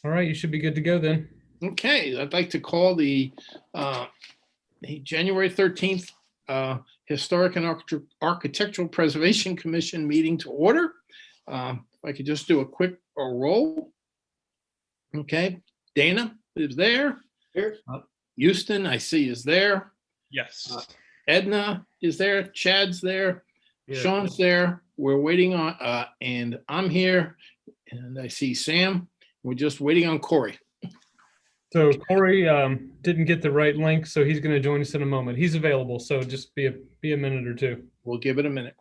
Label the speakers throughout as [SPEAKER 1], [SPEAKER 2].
[SPEAKER 1] All right, you should be good to go then.
[SPEAKER 2] Okay, I'd like to call the January 13th Historic and Architectural Preservation Commission meeting to order. If I could just do a quick roll. Okay, Dana is there.
[SPEAKER 3] Here.
[SPEAKER 2] Houston, I see, is there.
[SPEAKER 1] Yes.
[SPEAKER 2] Edna is there. Chad's there.
[SPEAKER 3] Yeah.
[SPEAKER 2] Sean's there. We're waiting on, and I'm here, and I see Sam. We're just waiting on Corey.
[SPEAKER 1] So Corey didn't get the right link, so he's going to join us in a moment. He's available, so just be a minute or two.
[SPEAKER 2] We'll give it a minute.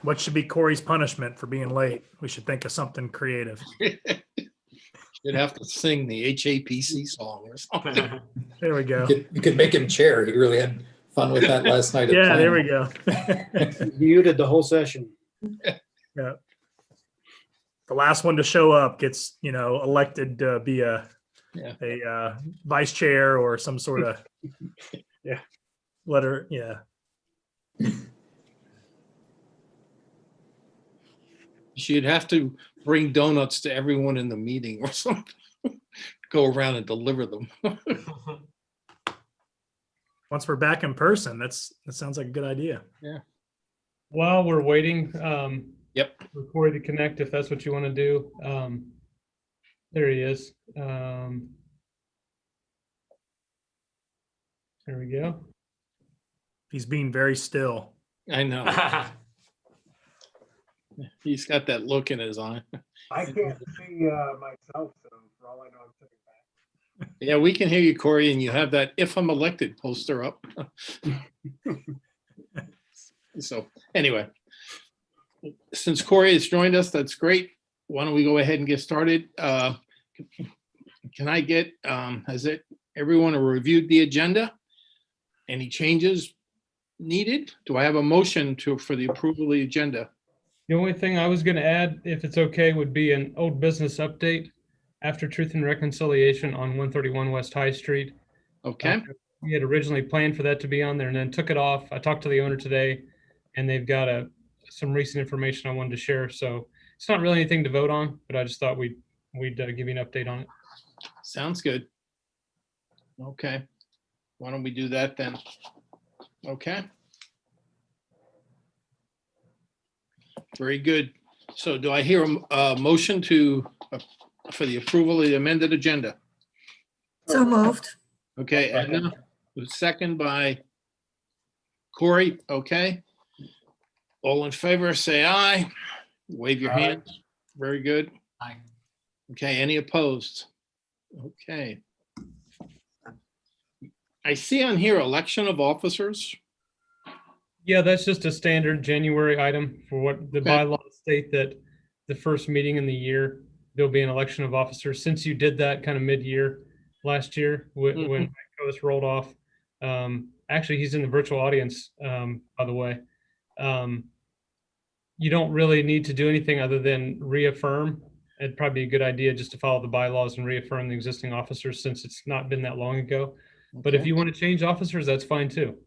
[SPEAKER 3] What should be Corey's punishment for being late? We should think of something creative.
[SPEAKER 2] You'd have to sing the HAPC song or something.
[SPEAKER 3] There we go.
[SPEAKER 4] You could make him chair. He really had fun with that last night.
[SPEAKER 3] Yeah, there we go.
[SPEAKER 5] Muted the whole session.
[SPEAKER 3] Yeah. The last one to show up gets, elected to be a vice chair or some sort of letter. Yeah.
[SPEAKER 2] You'd have to bring donuts to everyone in the meeting or something. Go around and deliver them.
[SPEAKER 3] Once we're back in person, that sounds like a good idea.
[SPEAKER 2] Yeah.
[SPEAKER 1] While we're waiting
[SPEAKER 2] Yep.
[SPEAKER 1] for Corey to connect, if that's what you want to do. There he is. There we go.
[SPEAKER 3] He's being very still.
[SPEAKER 2] I know. He's got that look in his eye.
[SPEAKER 5] I can't see myself, so for all I know, I'm sitting back.
[SPEAKER 2] Yeah, we can hear you, Corey, and you have that "If I'm elected" poster up. So anyway, since Corey has joined us, that's great. Why don't we go ahead and get started? Can I get, everyone reviewed the agenda? Any changes needed? Do I have a motion for the approval of the agenda?
[SPEAKER 1] The only thing I was going to add, if it's okay, would be an old business update after Truth and Reconciliation on 131 West High Street.
[SPEAKER 2] Okay.
[SPEAKER 1] We had originally planned for that to be on there and then took it off. I talked to the owner today, and they've got some recent information I wanted to share. So it's not really anything to vote on, but I just thought we'd give you an update on it.
[SPEAKER 2] Sounds good. Okay. Why don't we do that then? Okay. Very good. So do I hear a motion for the approval of the amended agenda?
[SPEAKER 6] So moved.
[SPEAKER 2] Okay, Edna, second by Corey. Okay. All in favor, say aye. Wave your hands. Very good.
[SPEAKER 4] Aye.
[SPEAKER 2] Okay, any opposed? Okay. I see on here election of officers.
[SPEAKER 1] Yeah, that's just a standard January item for what the
[SPEAKER 2] Okay.
[SPEAKER 1] bylaws state, that the first meeting in the year, there'll be an election of officers. Since you did that kind of mid-year last year when Mike Coast rolled off, actually he's in the virtual audience, by the way. You don't really need to do anything other than reaffirm. It'd probably be a good idea just to follow the bylaws and reaffirm the existing officers since it's not been that long ago. But if
[SPEAKER 2] Okay.
[SPEAKER 1] you want to change officers, that's fine too.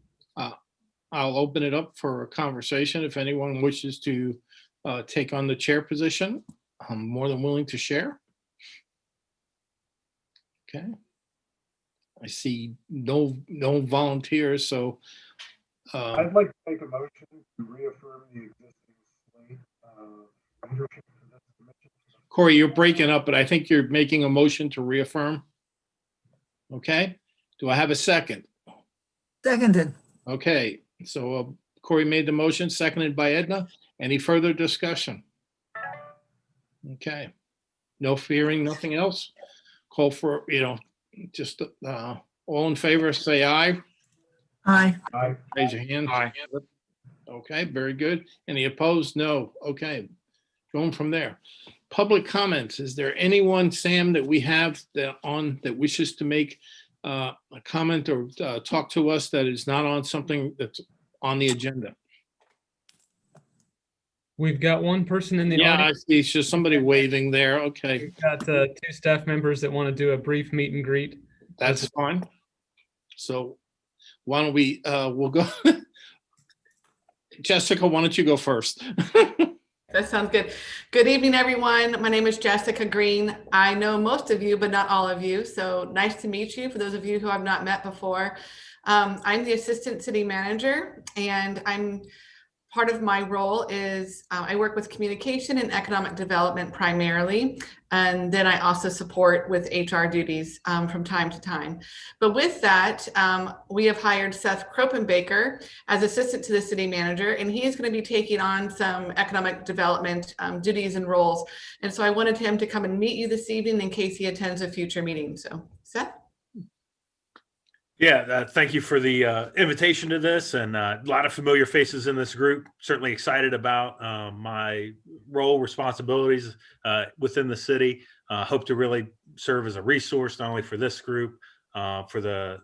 [SPEAKER 2] I'll open it up for a conversation. If anyone wishes to take on the chair position, I'm more than willing to share. Okay. I see no volunteers, so
[SPEAKER 5] I'd like to make a motion to reaffirm the existing slate of leadership for this commission.
[SPEAKER 2] Corey, you're breaking up, but I think you're making a motion to reaffirm. Okay, do I have a second?
[SPEAKER 6] Seconded.
[SPEAKER 2] Okay, so Corey made the motion, seconded by Edna. Any further discussion? Okay, no fearing, nothing else. Call for, just all in favor, say aye.
[SPEAKER 6] Aye.
[SPEAKER 5] Aye.
[SPEAKER 2] Raise your hand.
[SPEAKER 1] Aye.
[SPEAKER 2] Okay, very good. Any opposed? No. Okay, going from there. Public comments. Is there anyone, Sam, that we have that wishes to make a comment or talk to us that is not on something that's on the agenda?
[SPEAKER 1] We've got one person in the
[SPEAKER 2] Yeah, I
[SPEAKER 1] audience.
[SPEAKER 2] see. It's just somebody waving there. Okay,
[SPEAKER 1] We've got 2 staff members that want to do a brief meet and greet.
[SPEAKER 2] that's fine. So why don't we'll go. Jessica, why don't you go first?
[SPEAKER 7] That sounds good. Good evening, everyone. My name is Jessica Green. I know most of you, but not all of you. So nice to meet you. For those of you who I've not met before, I'm the assistant city manager, and part of my role is I work with communication and economic development primarily, and then I also support with HR duties from time to time. But with that, we have hired Seth Kropenbaker as assistant to the city manager, and he is going to be taking on some economic development duties and roles. And so I wanted him to come and meet you this evening in case he attends a future meeting. So Seth?
[SPEAKER 8] Yeah, thank you for the invitation to this, and a lot of familiar faces in this group. Certainly excited about my role, responsibilities within the city. Hope to really serve as a resource, not only for this group, for the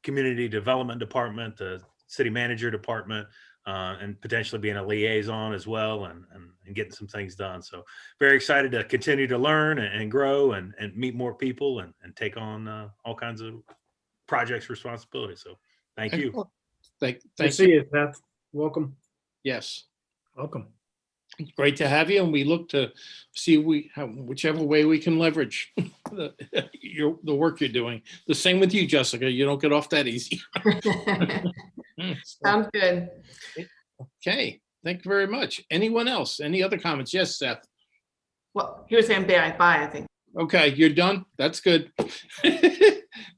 [SPEAKER 8] community development department, the city manager department, and potentially being a liaison as well, and getting some things done. So very excited to continue to learn and grow and meet more people and take on all kinds of projects responsibility. So thank you.
[SPEAKER 2] Thank
[SPEAKER 9] Good to see you, Seth. Welcome.
[SPEAKER 2] Yes,
[SPEAKER 3] Welcome.
[SPEAKER 2] great to have you. And we look to see whichever way we can leverage the work you're doing. The same with you, Jessica. You don't get off that easy.
[SPEAKER 7] Sounds good.
[SPEAKER 2] Okay, thank you very much. Anyone else? Any other comments? Yes, Seth.
[SPEAKER 7] Well, he was saying bye, I think.
[SPEAKER 2] Okay, you're done. That's good.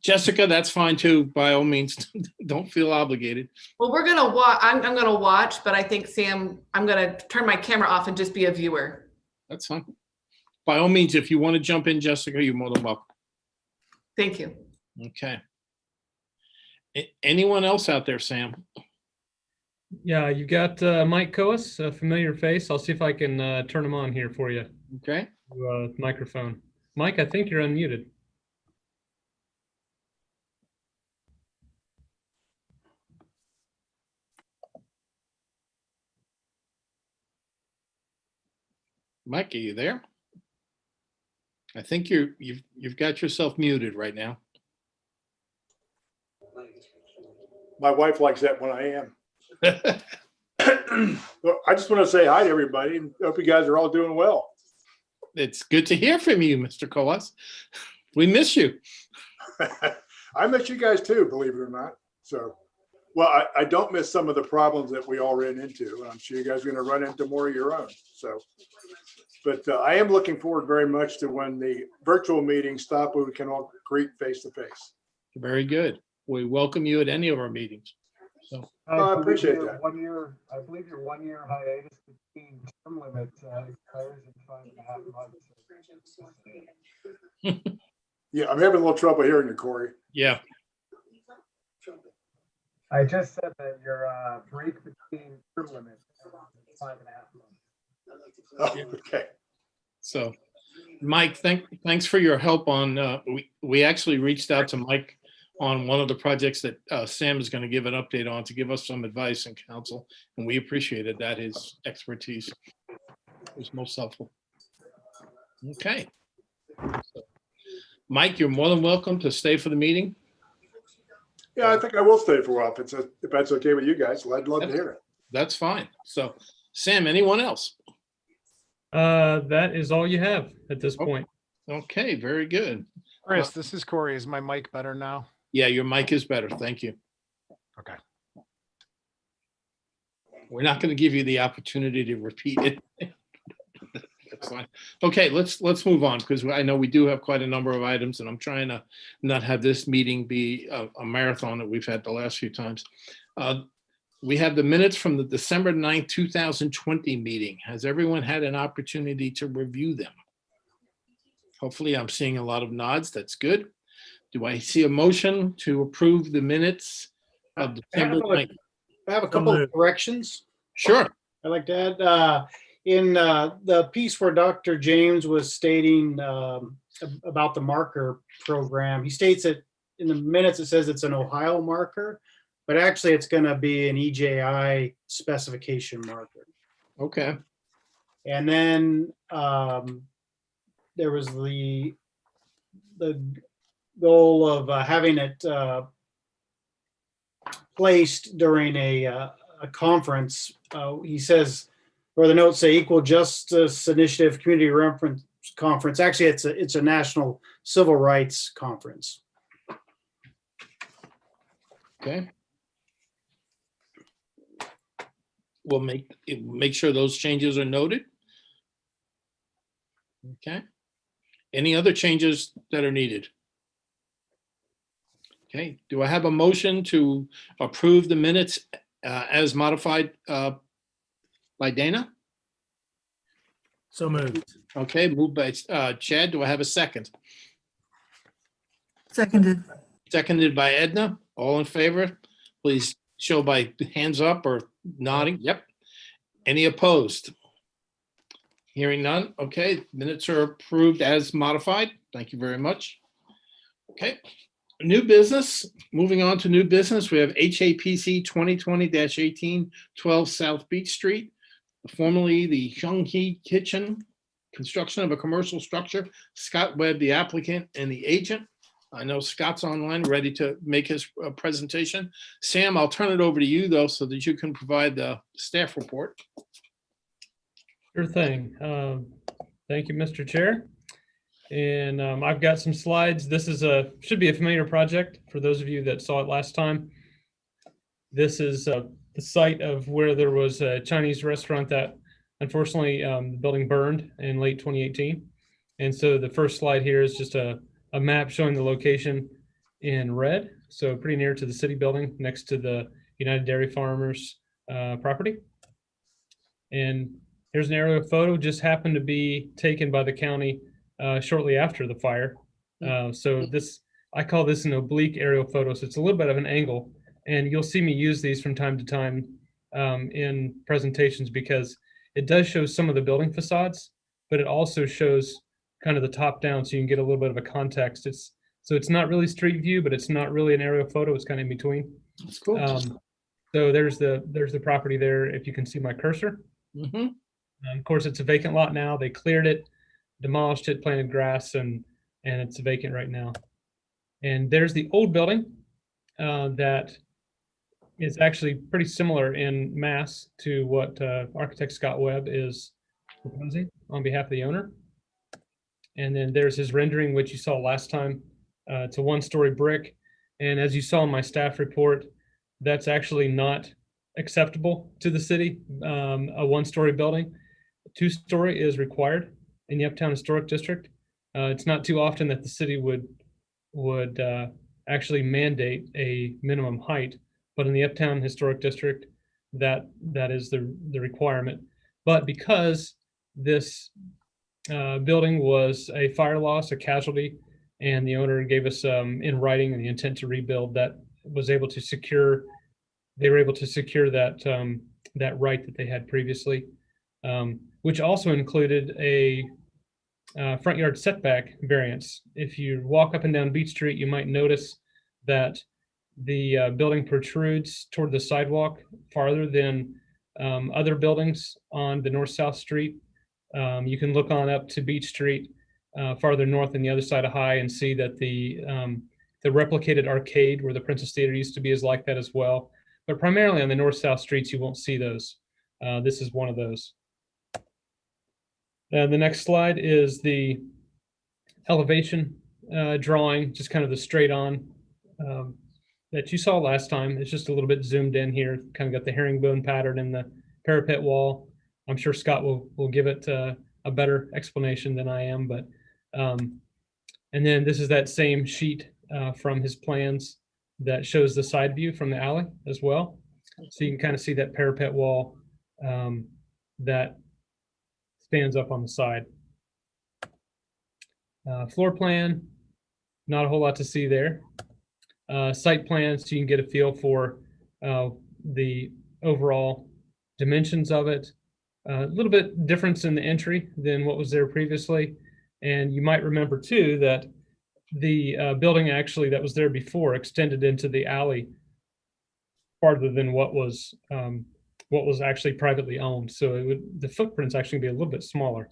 [SPEAKER 2] Jessica, that's fine too. By all means, don't feel obligated.
[SPEAKER 7] Well, we're gonna watch. I'm gonna watch, but I think Sam, I'm gonna turn my camera off and just be a viewer.
[SPEAKER 2] That's fine. By all means, if you want to jump in, Jessica, you're more than welcome.
[SPEAKER 7] Thank you.
[SPEAKER 2] Okay. Anyone else out there, Sam?
[SPEAKER 1] Yeah, you got Mike Coas, a familiar face. I'll see if I can turn him on here for you.
[SPEAKER 2] Okay.
[SPEAKER 1] Microphone. Mike, I think you're unmuted.
[SPEAKER 2] Mike, are you there? I think you've got yourself muted right now.
[SPEAKER 10] My wife likes that when I am. Well, I just want to say hi to everybody and hope you guys are all doing well.
[SPEAKER 2] It's good to hear from you, Mr. Coas. We miss you.
[SPEAKER 10] I miss you guys too, believe it or not. So, well, I don't miss some of the problems that we all ran into. And I'm sure you guys are going to run into more of your own. So, but I am looking forward very much to when the virtual meetings stop where we can all greet face to face.
[SPEAKER 2] Very good. We welcome you at any of our meetings. So
[SPEAKER 10] I appreciate that.
[SPEAKER 5] I believe your 1 year hiatus between term limits expires in 5.5 months.
[SPEAKER 10] Yeah, I'm having a little trouble hearing you, Corey.
[SPEAKER 2] yeah,
[SPEAKER 5] I just said that your break between term limits is 5.5 months.
[SPEAKER 10] Oh, okay.
[SPEAKER 2] so Mike, thanks for your help on, we actually reached out to Mike on one of the projects that Sam is going to give an update on to give us some advice and counsel. And we appreciated that. His expertise was most helpful. Okay. So, Mike, you're more than welcome to stay for the meeting.
[SPEAKER 10] Yeah, I think I will stay for a while if that's okay with you guys. I'd love to hear it.
[SPEAKER 2] That's fine. So Sam, anyone else?
[SPEAKER 1] That is all you have at this point.
[SPEAKER 2] Okay, very good.
[SPEAKER 9] Chris, this is Corey. Is my mic better now?
[SPEAKER 2] Yeah, your mic is better. Thank you.
[SPEAKER 9] Okay.
[SPEAKER 2] We're not going to give you the opportunity to repeat it. That's fine. Okay, let's move on because I know we do have quite a number of items, and I'm trying to not have this meeting be a marathon that we've had the last few times. We have the minutes from the December 9th, 2020 meeting. Has everyone had an opportunity to review them? Hopefully, I'm seeing a lot of nods. That's good. Do I see a motion to approve the minutes of December 9th?
[SPEAKER 9] I have a couple of corrections
[SPEAKER 2] Sure.
[SPEAKER 9] I'd like to add. In the piece where Dr. James was stating about the marker program, he states that in the minutes it says it's an Ohio marker, but actually it's going to be an EJI specification marker.
[SPEAKER 2] Okay.
[SPEAKER 9] And then there was the goal of having it placed during a conference. He says, or the notes say, Equal Justice Initiative Community Reference Conference. Actually, it's a national civil rights conference.
[SPEAKER 2] Okay. We'll make sure those changes are noted. Okay. Any other changes that are needed? Okay. Do I have a motion to approve the minutes as modified by Dana?
[SPEAKER 3] So moved.
[SPEAKER 2] Okay, moved by Chad. Do I have a second?
[SPEAKER 6] Seconded.
[SPEAKER 2] Seconded by Edna. All in favor? Please show by hands up or nodding. Yep. Any opposed? Hearing none. Okay, minutes are approved as modified. Thank you very much. Okay, new business. Moving on to new business, we have HAPC 2020-18, 12 South Beach Street, formerly the Hyung-Hee Kitchen, construction of a commercial structure. Scott Webb, the applicant and the agent. I know Scott's online, ready to make his presentation. Sam, I'll turn it over to you though, so that you can provide the staff report.
[SPEAKER 1] Sure thing. Thank you, Mr. Chair. And I've got some slides. This is should be a familiar project for those of you that saw it last time. This is the site of where there was a Chinese restaurant that unfortunately the building burned in late 2018. And so the first slide here is just a map showing the location in red. So pretty near to the city building next to the United Dairy Farmers property. And here's an aerial photo, just happened to be taken by the county shortly after the fire. So this, I call this an oblique aerial photo. So it's a little bit of an angle, and you'll see me use these from time to time in presentations because it does show some of the building facades, but it also shows kind of the top down, so you can get a little bit of a context. So it's not really street view, but it's not really an aerial photo. It's kind of in between.
[SPEAKER 2] That's cool.
[SPEAKER 1] So there's the property there. If you can see my cursor.
[SPEAKER 2] Mm-hmm.
[SPEAKER 1] Of course, it's a vacant lot now. They cleared it, demolished it, planted grass, and it's vacant right now. And there's the old building that is actually pretty similar in mass to what architect Scott Webb is proposing on behalf of the owner. And then there's his rendering, which you saw last time. It's a one-story brick. And as you saw in my staff report, that's actually not acceptable to the city, a one-story building. Two-story is required in the Uptown Historic District. It's not too often that the city would actually mandate a minimum height, but in the Uptown Historic District, that is the requirement. But because this building was a fire loss, a casualty, and the owner gave us in writing the intent to rebuild, that was able to secure. They were able to secure that that right that they had previously, which also included a front yard setback variance. If you walk up and down Beach Street, you might notice that the building protrudes toward the sidewalk farther than other buildings on the north-south street. You can look on up to Beach Street farther north on the other side of High and see that the replicated arcade where the Princess Theater used to be is like that as well. But primarily on the north-south streets, you won't see those. This is one of those. The next slide is the elevation drawing, just kind of the straight on that you saw last time. It's just a little bit zoomed in here, kind of got the herringbone pattern in the parapet wall. I'm sure Scott will give it a better explanation than I am, but and then this is that same sheet from his plans that shows the side view from the alley as well. So you can kind of see that parapet wall that stands up on the side. Floor plan, not a whole lot to see there. Site plan, so you can get a feel for the overall dimensions of it. A little bit difference in the entry than what was there previously. And you might remember too that the building actually that was there before extended into the alley farther than what was what was actually privately owned. So the footprint's actually be a little bit smaller.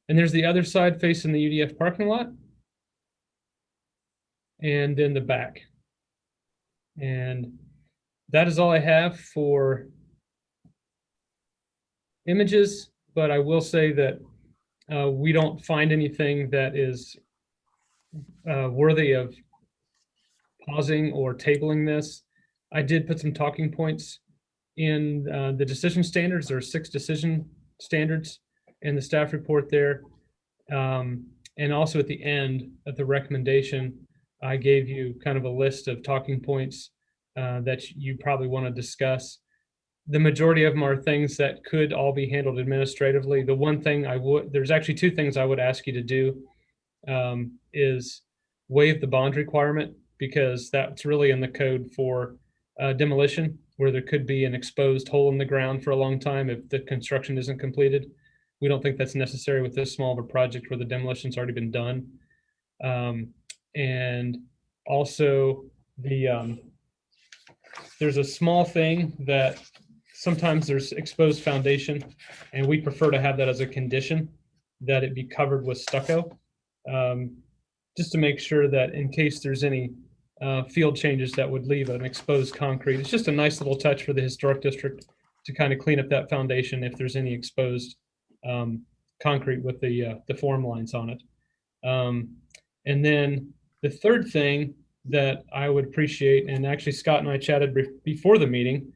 [SPEAKER 1] And there's the other side facing the UDF parking lot. And then the back. And that is all I have for images, but I will say that we don't find anything that is worthy of pausing or tabling this. I did put some talking points in the decision standards. There are 6 decision standards in the staff report there. And also at the end of the recommendation, I gave you kind of a list of talking points that you probably want to discuss. The majority of them are things that could all be handled administratively. The one thing there's actually 2 things I would ask you to do is waive the bond requirement, because that's really in the code for demolition, where there could be an exposed hole in the ground for a long time if the construction isn't completed. We don't think that's necessary with this small of a project where the demolition's already been done. And also there's a small thing that sometimes there's exposed foundation, and we prefer to have that as a condition that it be covered with stucco, just to make sure that in case there's any field changes that would leave an exposed concrete. It's just a nice little touch for the historic district to kind of clean up that foundation if there's any exposed concrete with the form lines on it. And then the third thing that I would appreciate, and actually Scott and I chatted before the meeting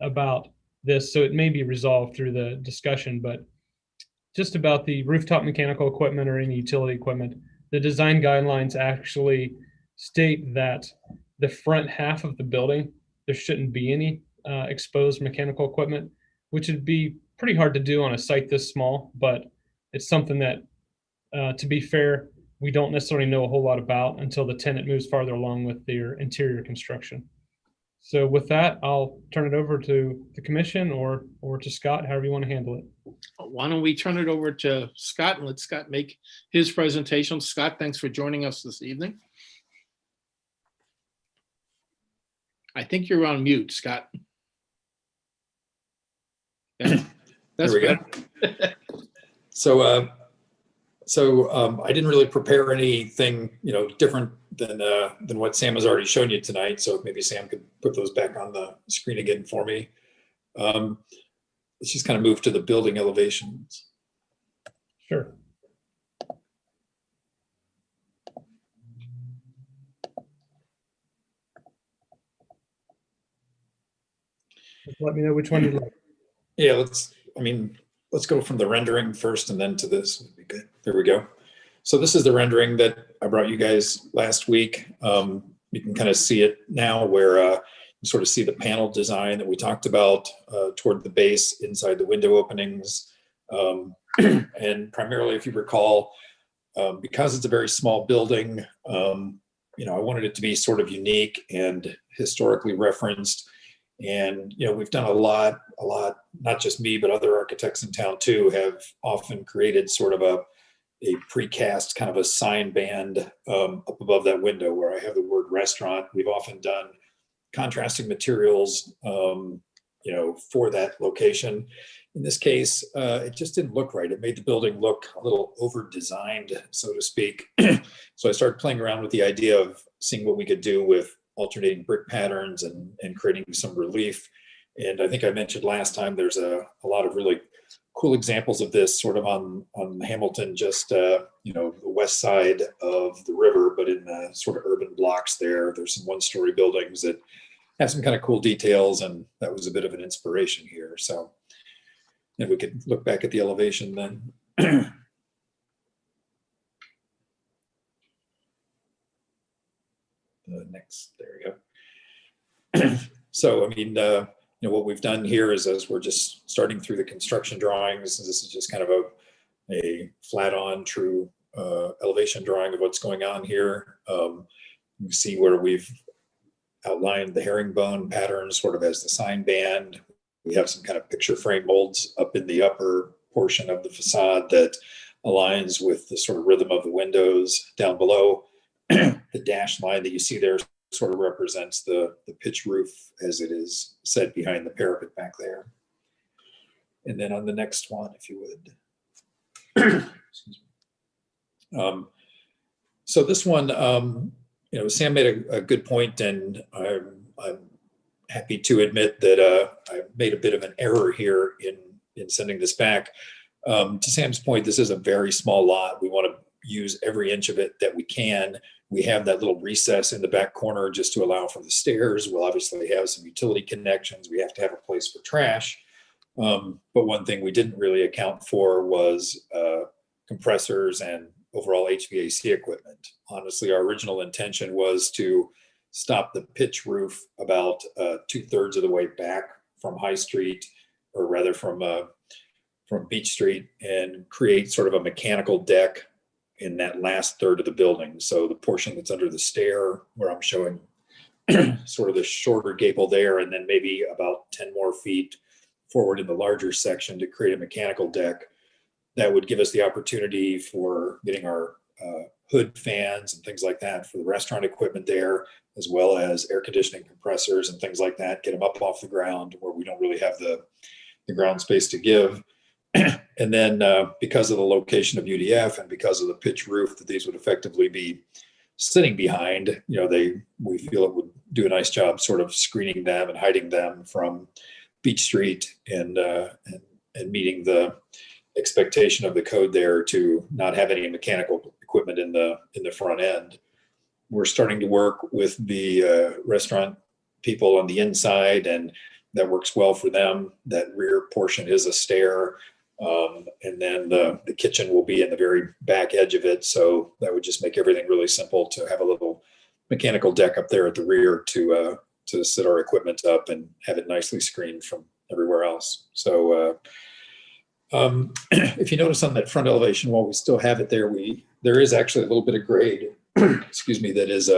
[SPEAKER 1] about this, so it may be resolved through the discussion, but just about the rooftop mechanical equipment or any utility equipment, the design guidelines actually state that the front half of the building, there shouldn't be any exposed mechanical equipment, which would be pretty hard to do on a site this small, but it's something that, to be fair, we don't necessarily know a whole lot about until the tenant moves farther along with their interior construction. So with that, I'll turn it over to the commission or to Scott, however you want to handle it.
[SPEAKER 2] Why don't we turn it over to Scott and let Scott make his presentation. Scott, thanks for joining us this evening. I think you're on mute, Scott. Yeah, that's
[SPEAKER 4] There we
[SPEAKER 2] good.
[SPEAKER 4] go. So I didn't really prepare anything, different than what Sam has already shown you tonight. So maybe Sam could put those back on the screen again for me. Let's just kind of move to the building elevations.
[SPEAKER 1] Sure. Just let me know which one you like.
[SPEAKER 4] Yeah, let's go from the rendering first and then to this would be good. There we go. So this is the rendering that I brought you guys last week. You can kind of see it now where you sort of see the panel design that we talked about toward the base inside the window openings. And primarily, if you recall, because it's a very small building, I wanted it to be sort of unique and historically referenced. And, we've done a lot, not just me, but other architects in town too, have often created sort of a precast kind of a sign band up above that window where I have the word restaurant. We've often done contrasting materials, for that location. In this case, it just didn't look right. It made the building look a little over-designed, so to speak. So I started playing around with the idea of seeing what we could do with alternating brick patterns and creating some relief. And I think I mentioned last time, there's a lot of really cool examples of this sort of on Hamilton, just, the west side of the river, but in the sort of urban blocks there. There's some one-story buildings that have some kind of cool details, and that was a bit of an inspiration here. So if we could look back at the elevation then. Next, there we go. So, what we've done here is, as we're just starting through the construction drawings, this is just kind of a flat-on true elevation drawing of what's going on here. You can see where we've outlined the herringbone pattern sort of as the sign band. We have some kind of picture frame molds up in the upper portion of the facade that aligns with the sort of rhythm of the windows down below. The dashed line that you see there sort of represents the pitch roof as it is set behind the parapet back there. And then on the next one, if you would. Excuse me. So this one, you know, Sam made a good point, and I'm happy to admit that I made a bit of an error here in sending this back. To Sam's point, this is a very small lot. We want to use every inch of it that we can. We have that little recess in the back corner just to allow for the stairs. We'll obviously have some utility connections. We have to have a place for trash. But one thing we didn't really account for was compressors and overall HVAC equipment. Honestly, our original intention was to stop the pitch roof about 2/3 of the way back from High Street, or rather from Beach Street, and create sort of a mechanical deck in that last third of the building. So the portion that's under the stair, where I'm showing sort of the shorter gable there, and then maybe about 10 more feet forward in the larger section to create a mechanical deck that would give us the opportunity for getting our hood fans and things like that for the restaurant equipment there, as well as air conditioning compressors and things like that, get them up off the ground where we don't really have the ground space to give. And then because of the location of UDF and because of the pitch roof that these would effectively be sitting behind, you know, we feel it would do a nice job sort of screening them and hiding them from Beach Street and meeting the expectation of the code there to not have any mechanical equipment in the front end. We're starting to work with the restaurant people on the inside, and that works well for them. That rear portion is a stair. And then the kitchen will be in the very back edge of it. So that would just make everything really simple to have a little mechanical deck up there at the rear to sit our equipment up and have it nicely screened from everywhere else. So if you notice on that front elevation, while we still have it there, there is actually a little bit of grade, excuse me, that is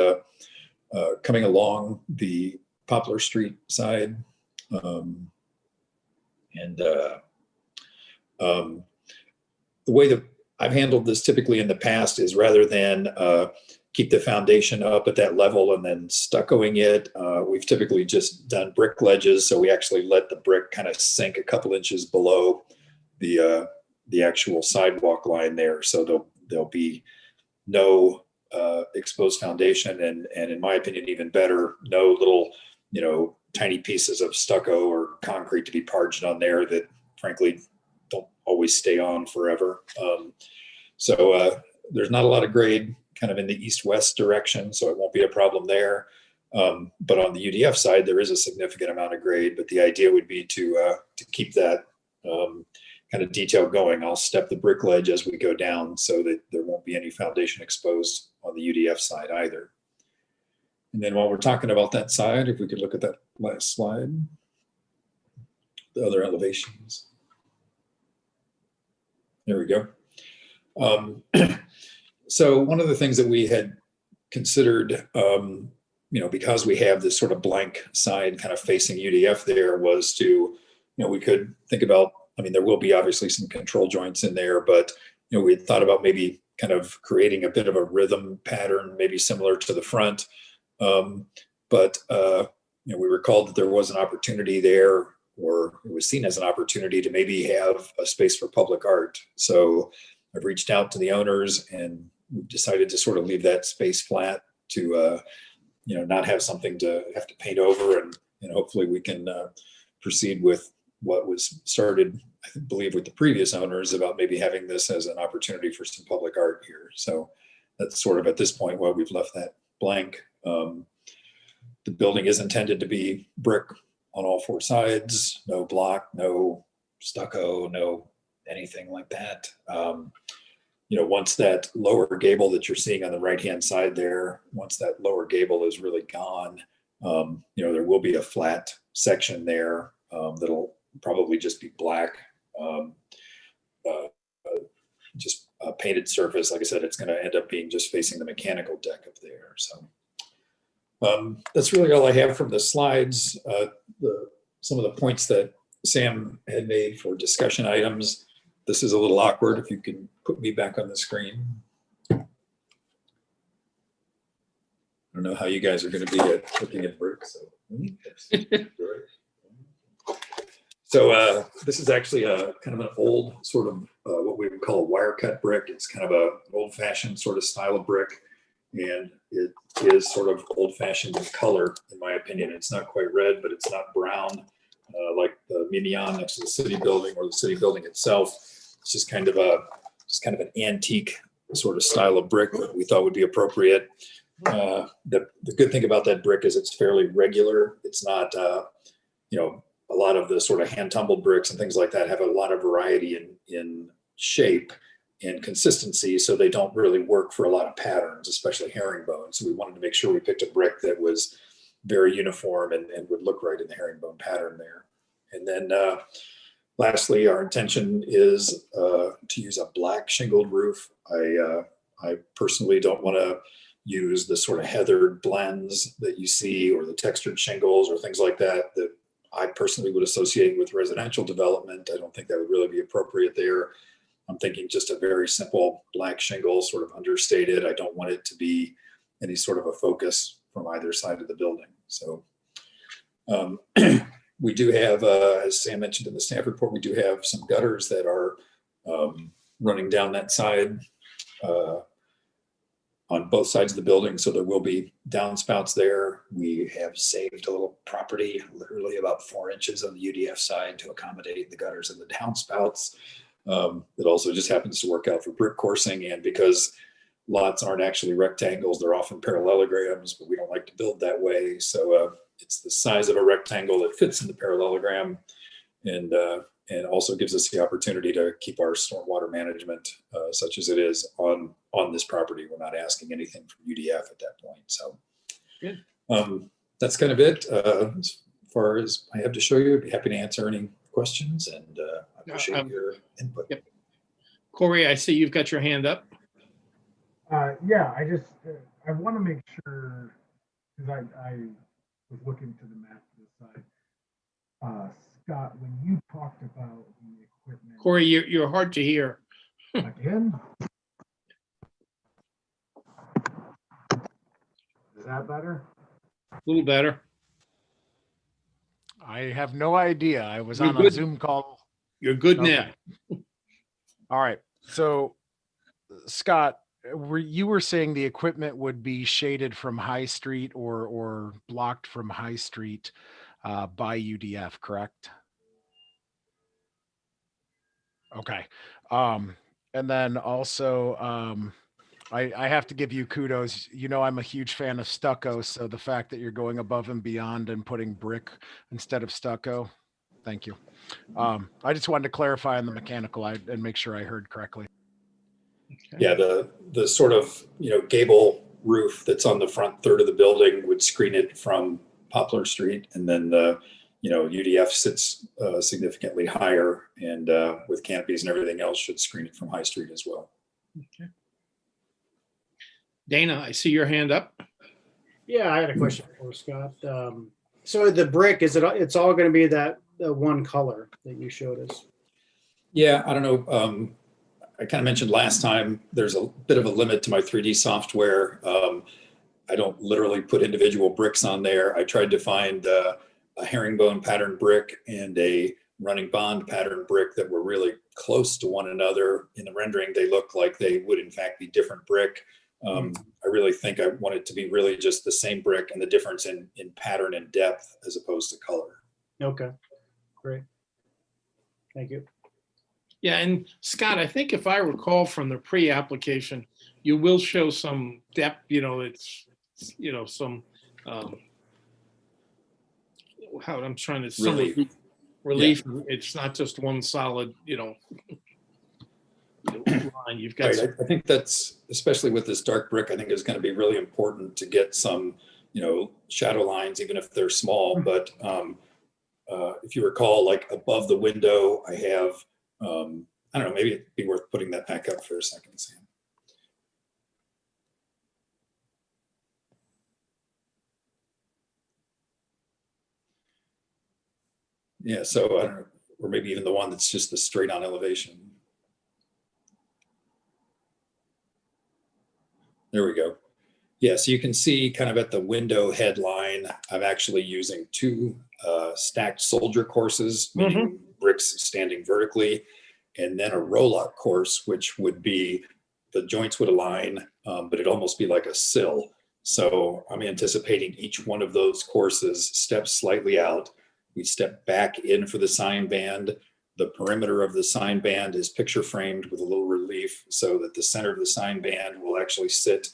[SPEAKER 4] coming along the Poplar Street side. The way that I've handled this typically in the past is rather than keep the foundation up at that level and then stuccoing it, we've typically just done brick ledges. So we actually let the brick kind of sink a couple inches below the actual sidewalk line there. So there'll be no exposed foundation, and in my opinion, even better, no little, you know, tiny pieces of stucco or concrete to be parged on there that frankly don't always stay on forever. So there's not a lot of grade kind of in the east-west direction, so it won't be a problem there. But on the UDF side, there is a significant amount of grade, but the idea would be to keep that kind of detail going. I'll step the brick ledge as we go down so that there won't be any foundation exposed on the UDF side either. And then while we're talking about that side, if we could look at that last slide, the other elevations. There we go. So one of the things that we had considered, you know, because we have this sort of blank side kind of facing UDF there, was to, you know, we could think about, I mean, there will be obviously some control joints in there, but, you know, we thought about maybe kind of creating a bit of a rhythm pattern, maybe similar to the front. But you know, we recalled that there was an opportunity there, or it was seen as an opportunity to maybe have a space for public art. So I've reached out to the owners, and we've decided to sort of leave that space flat to, you know, not have something to have to paint over, and hopefully we can proceed with what was started, I believe, with the previous owners about maybe having this as an opportunity for some public art here. So that's sort of at this point why we've left that blank. The building is intended to be brick on all four sides, no block, no stucco, no anything like that. You know, once that lower gable that you're seeing on the right-hand side there, once that lower gable is really gone, you know, there will be a flat section there that'll probably just be black, just a painted surface. Like I said, it's going to end up being just facing the mechanical deck up there. So that's really all I have from the slides. Some of the points that Sam had made for discussion items. This is a little awkward. If you can put me back on the screen.
[SPEAKER 10] All
[SPEAKER 4] don't know how you guys are going to be at looking at bricks. So this is actually a kind of an old sort of what we would call a wire cut brick. It's kind of an old fashioned sort of style of brick, and it is sort of old fashioned in color, in my opinion. It's not quite red, but it's not brown like the Mignon next to the city building or the city building itself. It's just kind of an antique sort of style of brick that we thought would be appropriate. The good thing about that brick is it's fairly regular. It's not, a lot of the sort of hand tumbled bricks and things like that have a lot of variety in shape and consistency, so they don't really work for a lot of patterns, especially herringbone. So we wanted to make sure we picked a brick that was very uniform and would look right in the herringbone pattern there. And then lastly, our intention is to use a black shingled roof. I personally don't want to use the sort of heathered blends that you see or the textured shingles or things like that that I personally would associate with residential development. I don't think that would really be appropriate there. I'm thinking just a very simple black shingle, sort of understated. I don't want it to be any sort of a focus from either side of the building. So we do have, as Sam mentioned in the staff report, we do have some gutters that are running down that side on both sides of the building. So there will be downspouts there. We have saved a little property, literally about 4 inches on the UDF side to accommodate the gutters and the downspouts. It also just happens to work out for brick coursing, and because lots aren't actually rectangles, they're often parallelograms, but we don't like to build that way. So it's the size of a rectangle that fits in the parallelogram, and also gives us the opportunity to keep our stormwater management, such as it is, on this property. We're not asking anything from UDF at that point. So
[SPEAKER 2] good.
[SPEAKER 4] That's kind of it. As far as I have to show you, I'd be happy to answer any questions, and I appreciate your input.
[SPEAKER 2] Yep. Corey, I see you've got your hand up.
[SPEAKER 5] Yeah, I want to make sure, because I was looking to the map to the side. Scott, when you talked about the equipment.
[SPEAKER 2] Corey, you're hard to hear.
[SPEAKER 5] Again? Is that better?
[SPEAKER 2] A little better.
[SPEAKER 11] I have no idea. I was
[SPEAKER 2] You're
[SPEAKER 11] on a
[SPEAKER 2] good.
[SPEAKER 11] Zoom call.
[SPEAKER 2] You're good
[SPEAKER 11] Okay.
[SPEAKER 2] now.
[SPEAKER 11] All right. So, Scott, you were saying the equipment would be shaded from High Street or blocked from High Street by UDF, correct? Okay. And then also, I have to give you kudos. You know, I'm a huge fan of stucco. So the fact that you're going above and beyond and putting brick instead of stucco, thank you. I just wanted to clarify on the mechanical and make sure I heard correctly.
[SPEAKER 2] Okay.
[SPEAKER 4] Yeah, the sort of, gable roof that's on the front third of the building would screen it from Poplar Street, and then the UDF sits significantly higher, and with canopies and everything else should screen it from High Street as well.
[SPEAKER 2] Okay. Dana, I see your hand up.
[SPEAKER 9] Yeah, I had a question for Scott. So the brick, it's all going to be that one color that you showed us?
[SPEAKER 4] Yeah, I don't know. I kind of mentioned last time, there's a bit of a limit to my 3D software. I don't literally put individual bricks on there. I tried to find a herringbone pattern brick and a running bond pattern brick that were really close to one another. In the rendering, they look like they would in fact be different brick. I really think I want it to be really just the same brick, and the difference in pattern and depth as opposed to color.
[SPEAKER 9] Okay, great. Thank you.
[SPEAKER 2] Yeah, and Scott, I think if I recall from the pre-application, you will show some depth, it's, some, how I'm trying to, some relief. Yeah. It's not just one solid, line. You've got.
[SPEAKER 4] Right. I think that's, especially with this dark brick, I think is going to be really important to get some, shadow lines, even if they're small. But if you recall, like above the window, I have, I don't know, maybe it'd be worth putting that back up for a second, Sam. Yeah, so I don't know, or maybe even the one that's just the straight on elevation. There we go. Yeah, so you can see kind of at the window headline, I'm actually using two stacked soldier courses, meaning bricks standing vertically, and then a roll-up course, which would be the joints would align, but it'd almost be like a sill. So I'm anticipating each one of those courses steps slightly out. We step back in for the sign band. The perimeter of the sign band is picture framed with a little relief so that the center of the sign band will actually sit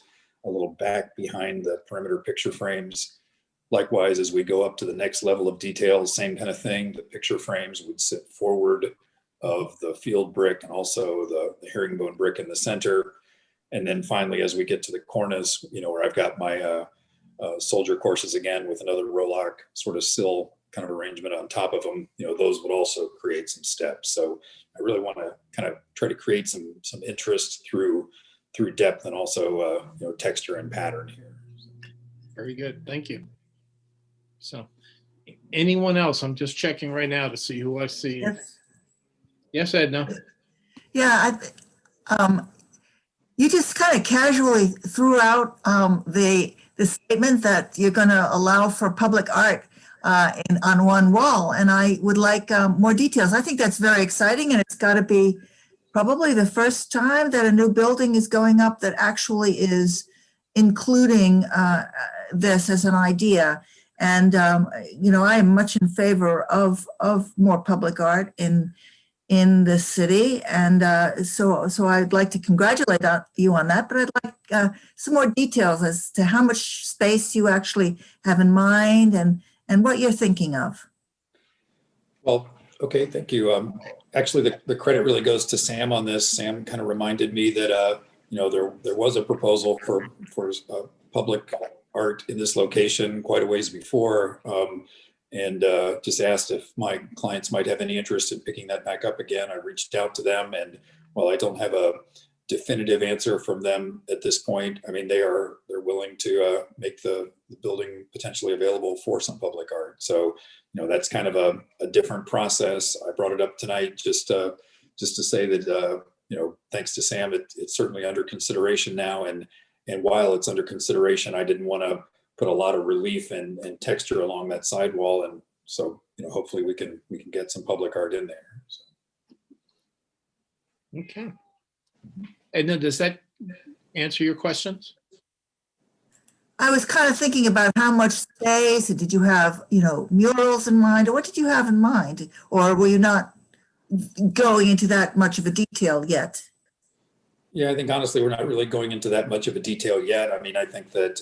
[SPEAKER 4] a little back behind the perimeter picture frames. Likewise, as we go up to the next level of detail, same kind of thing. The picture frames would sit forward of the field brick and also the herringbone brick in the center. And then finally, as we get to the cornice, where I've got my soldier courses again with another Rolock sort of sill kind of arrangement on top of them, those would also create some steps. So I really want to kind of try to create some interest through depth and also texture and pattern here.
[SPEAKER 2] Very good. Thank you. So anyone else? I'm just checking right now to see who I see.
[SPEAKER 6] Yes.
[SPEAKER 2] Yes, Edna.
[SPEAKER 6] Yeah, you just kind of casually threw out the statement that you're going to allow for public art on one wall, and I would like more details. I think that's very exciting, and it's got to be probably the first time that a new building is going up that actually is including this as an idea. And I am much in favor of more public art in the city, and so I'd like to congratulate you on that, but I'd like some more details as to how much space you actually have in mind and what you're thinking of.
[SPEAKER 4] Well, okay, thank you. Actually, the credit really goes to Sam on this. Sam kind of reminded me that there was a proposal for public art in this location quite a ways before. And just asked if my clients might have any interest in picking that back up again. I reached out to them, and while I don't have a definitive answer from them at this point, I mean, they're willing to make the building potentially available for some public art. So, that's kind of a different process. I brought it up tonight just to say that, thanks to Sam, it's certainly under consideration now. And while it's under consideration, I didn't want to put a lot of relief and texture along that sidewall. And so, hopefully we can get some public art in there. So.
[SPEAKER 2] Okay. And then does that answer your questions?
[SPEAKER 6] I was kind of thinking about how much space, did you have, murals in mind, or what did you have in mind? Or were you not going into that much of a detail yet?
[SPEAKER 4] Yeah, I think honestly, we're not really going into that much of a detail yet. I mean, I think that,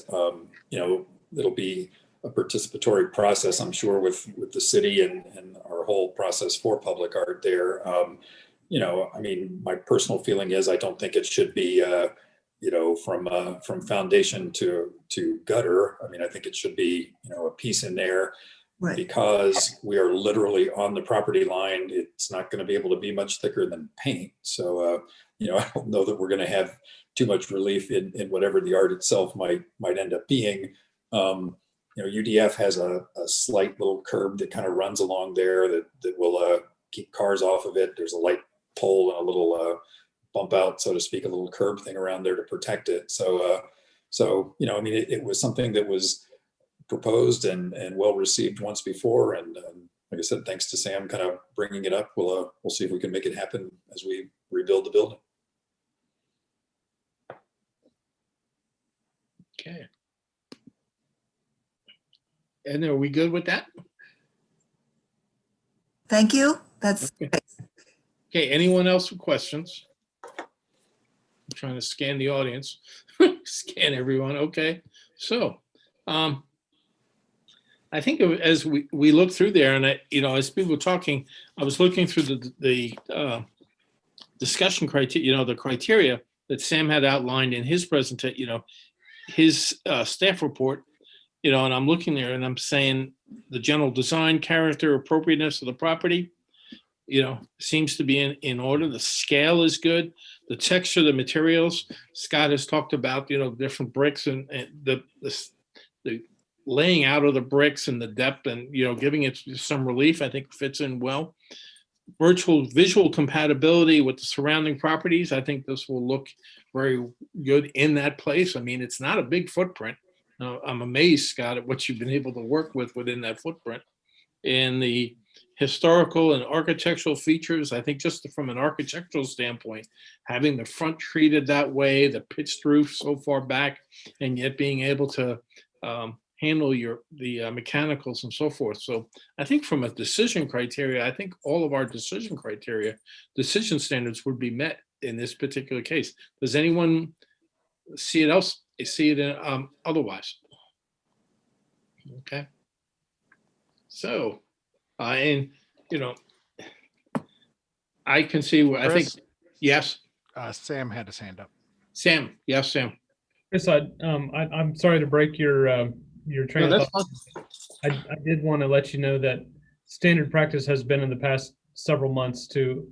[SPEAKER 4] it'll be a participatory process, I'm sure, with the city and our whole process for public art there. I mean, my personal feeling is I don't think it should be, from foundation to gutter. I mean, I think it should be, a piece in there. Right. Because we are literally on the property line. It's not going to be able to be much thicker than paint. So, I don't know that we're going to have too much relief in whatever the art itself might end up being. UDF has a slight little curb that kind of runs along there that will keep cars off of it. There's a light pole and a little bump out, so to speak, a little curb thing around there to protect it. So, I mean, it was something that was proposed and well received once before. And like I said, thanks to Sam kind of bringing it up, we'll see if we can make it happen as we rebuild the building.
[SPEAKER 2] Okay. And are we good with that?
[SPEAKER 6] Thank you. That's
[SPEAKER 2] okay. Anyone else with questions? I'm trying to scan the audience, scan everyone. Okay. So, I think as we look through there, and as people were talking, I was looking through the discussion criteria, the criteria that Sam had outlined in his presentation, his staff report, and I'm looking there and I'm saying the general design, character, appropriateness of the property, seems to be in order. The scale is good. The texture, the materials, Scott has talked about, different bricks and the laying out of the bricks and the depth and, giving it some relief, I think fits in well. virtual visual compatibility with the surrounding properties, I think this will look very good in that place. I mean, it's not a big footprint. I'm amazed, Scott, at what you've been able to work with within that footprint. And the historical and architectural features, I think just from an architectural standpoint, having the front treated that way, the pitched roof so far back, and yet being able to handle the mechanicals and so forth. So I think from a decision criteria, I think all of our decision standards would be met in this particular case. Does anyone see it otherwise? Okay. So, and I can see where I think,
[SPEAKER 11] Chris?
[SPEAKER 2] yes,
[SPEAKER 11] Sam had his hand up.
[SPEAKER 2] Sam, yes, Sam.
[SPEAKER 1] Chris, I'm sorry to break your train
[SPEAKER 2] No,
[SPEAKER 1] of
[SPEAKER 2] that's
[SPEAKER 1] thought.
[SPEAKER 2] fine.
[SPEAKER 1] I did want to let you know that standard practice has been in the past several months to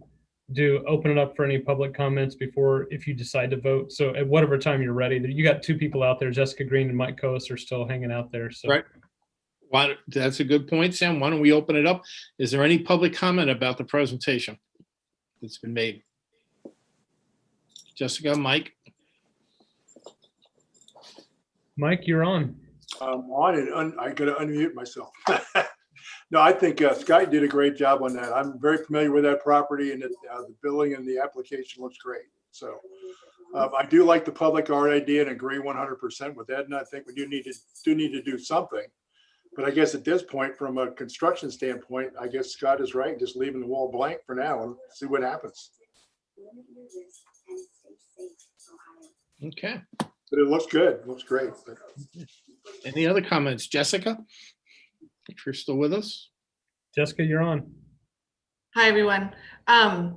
[SPEAKER 1] open it up for any public comments before, if you decide to vote. So at whatever time you're ready, you got two people out there, Jessica Green and Mike Coas are still hanging out there. So.
[SPEAKER 2] Right. That's a good point, Sam. Why don't we open it up? Is there any public comment about the presentation that's been made? Jessica, Mike?
[SPEAKER 1] Mike, you're on.
[SPEAKER 10] I'm on it. I gotta unmute myself. No, I think Scott did a great job on that. I'm very familiar with that property, and the billing and the application looks great. So I do like the public art idea and agree 100% with that. And I think we do need to do something. But I guess at this point, from a construction standpoint, I guess Scott is right. Just leaving the wall blank for now and see what happens.
[SPEAKER 2] Okay.
[SPEAKER 10] But it looks good. It looks great. But
[SPEAKER 2] Any other comments? Jessica, if you're still with us?
[SPEAKER 1] Jessica, you're on.
[SPEAKER 7] Hi, everyone. Can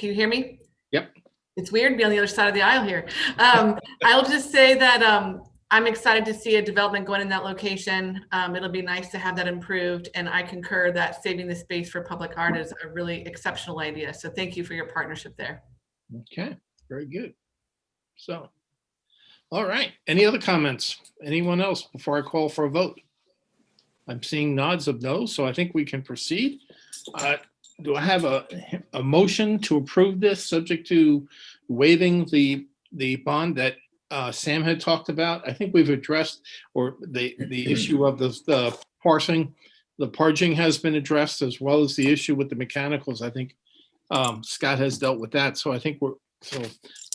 [SPEAKER 7] you hear me?
[SPEAKER 2] Yep.
[SPEAKER 7] It's weird to be on the other side of the aisle here. I'll just say that I'm excited to see a development going in that location. It'll be nice to have that improved, and I concur that saving the space for public art is a really exceptional idea. So thank you for your partnership there.
[SPEAKER 2] Okay, very good. So, all right. Any other comments? Anyone else before I call for a vote? I'm seeing nods of no, so I think we can proceed. Do I have a motion to approve this subject to waiving the bond that Sam had talked about? I think we've addressed, or the issue of the parsing. The parging has been addressed, as well as the issue with the mechanicals. I think Scott has dealt with that. So I think we're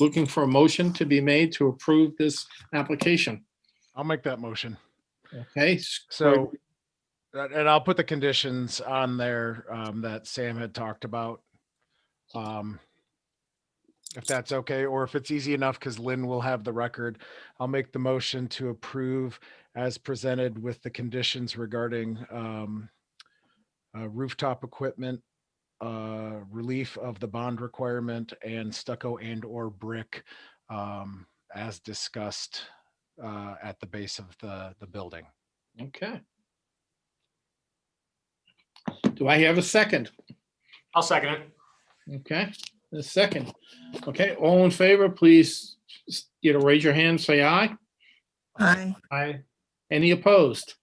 [SPEAKER 2] looking for a motion to be made to approve this application.
[SPEAKER 11] I'll make that motion.
[SPEAKER 2] Okay.
[SPEAKER 11] So, and I'll put the conditions on there that Sam had talked about. If that's okay, or if it's easy enough, because Lynn will have the record, I'll make the motion to approve as presented with the conditions regarding rooftop equipment, relief of the bond requirement, and stucco and/or brick as discussed at the base of the building.
[SPEAKER 2] Okay. Do I have a second?
[SPEAKER 3] I'll second it.
[SPEAKER 2] Okay, a second. Okay, all in favor, please, raise your hand, say aye.
[SPEAKER 6] Aye.
[SPEAKER 3] Aye.
[SPEAKER 2] Any opposed?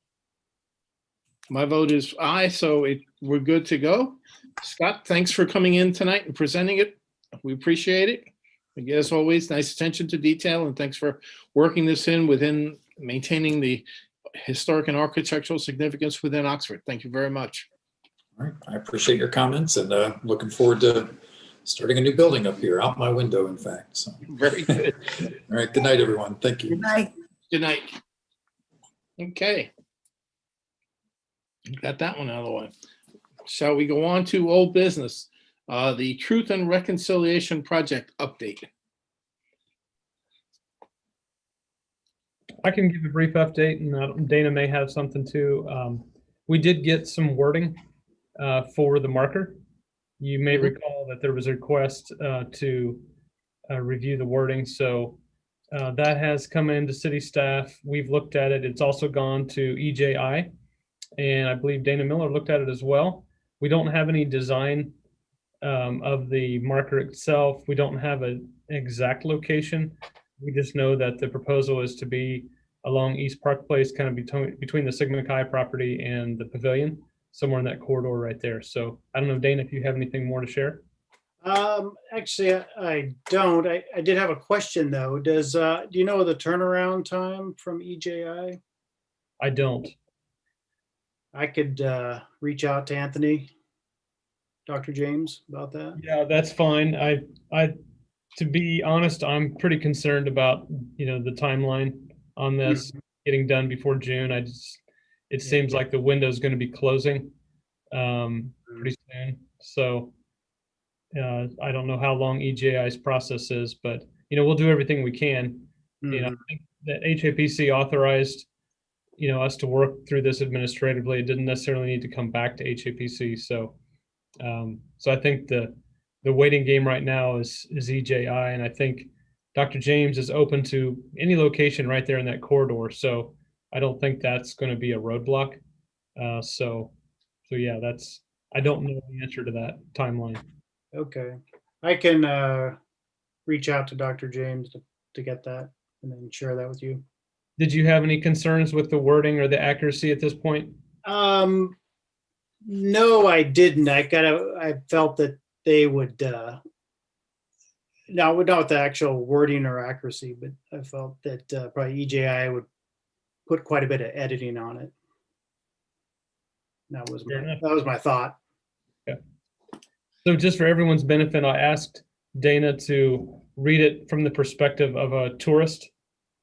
[SPEAKER 2] My vote is aye, so we're good to go. Scott, thanks for coming in tonight and presenting it. We appreciate it. As always, nice attention to detail, and thanks for working this within maintaining the historic and architectural significance within Oxford. Thank you very much.
[SPEAKER 4] All right, I appreciate your comments, and looking forward to starting a new building up here, out my window, in fact. So.
[SPEAKER 2] Very good.
[SPEAKER 4] All right, good night, everyone. Thank you.
[SPEAKER 6] Good night.
[SPEAKER 2] Good night. Okay. Got that one out of the way. Shall we go on to old business? The Truth and Reconciliation Project update.
[SPEAKER 1] I can give a brief update, and Dana may have something too. We did get some wording for the marker. You may recall that there was a request to review the wording. So that has come into city staff. We've looked at it. It's also gone to EJI, and I believe Dana Miller looked at it as well. We don't have any design of the marker itself. We don't have an exact location. We just know that the proposal is to be along East Park Place, kind of between the Sigma Chi property and the pavilion. somewhere in that corridor right there. So I don't know, Dana, if you have anything more to share.
[SPEAKER 9] Actually, I don't. I did have a question though. Do you know the turnaround time from EJI?
[SPEAKER 1] I don't.
[SPEAKER 9] I could reach out to Anthony, Dr. James, about that.
[SPEAKER 1] Yeah, that's fine. To be honest, I'm pretty concerned about, the timeline on this getting done before June. It seems like the window is going to be closing pretty soon. So I don't know how long EJI's process is, but we'll do everything we can. I think that HAPC authorized us to work through this administratively. It didn't necessarily need to come back to HAPC. So I think the waiting game right now is EJI, and I think Dr. James is open to any location right there in that corridor. So I don't think that's going to be a roadblock. So yeah, I don't know the answer to that timeline.
[SPEAKER 9] Okay, I can reach out to Dr. James to get that and then share that with you.
[SPEAKER 1] Did you have any concerns with the wording or the accuracy at this point?
[SPEAKER 9] No, I didn't. I felt that they would, not the actual wording or accuracy, but I felt that probably EJI would put quite a bit of editing on it. That was my thought.
[SPEAKER 1] Okay. So just for everyone's benefit, I asked Dana to read it from the perspective of a tourist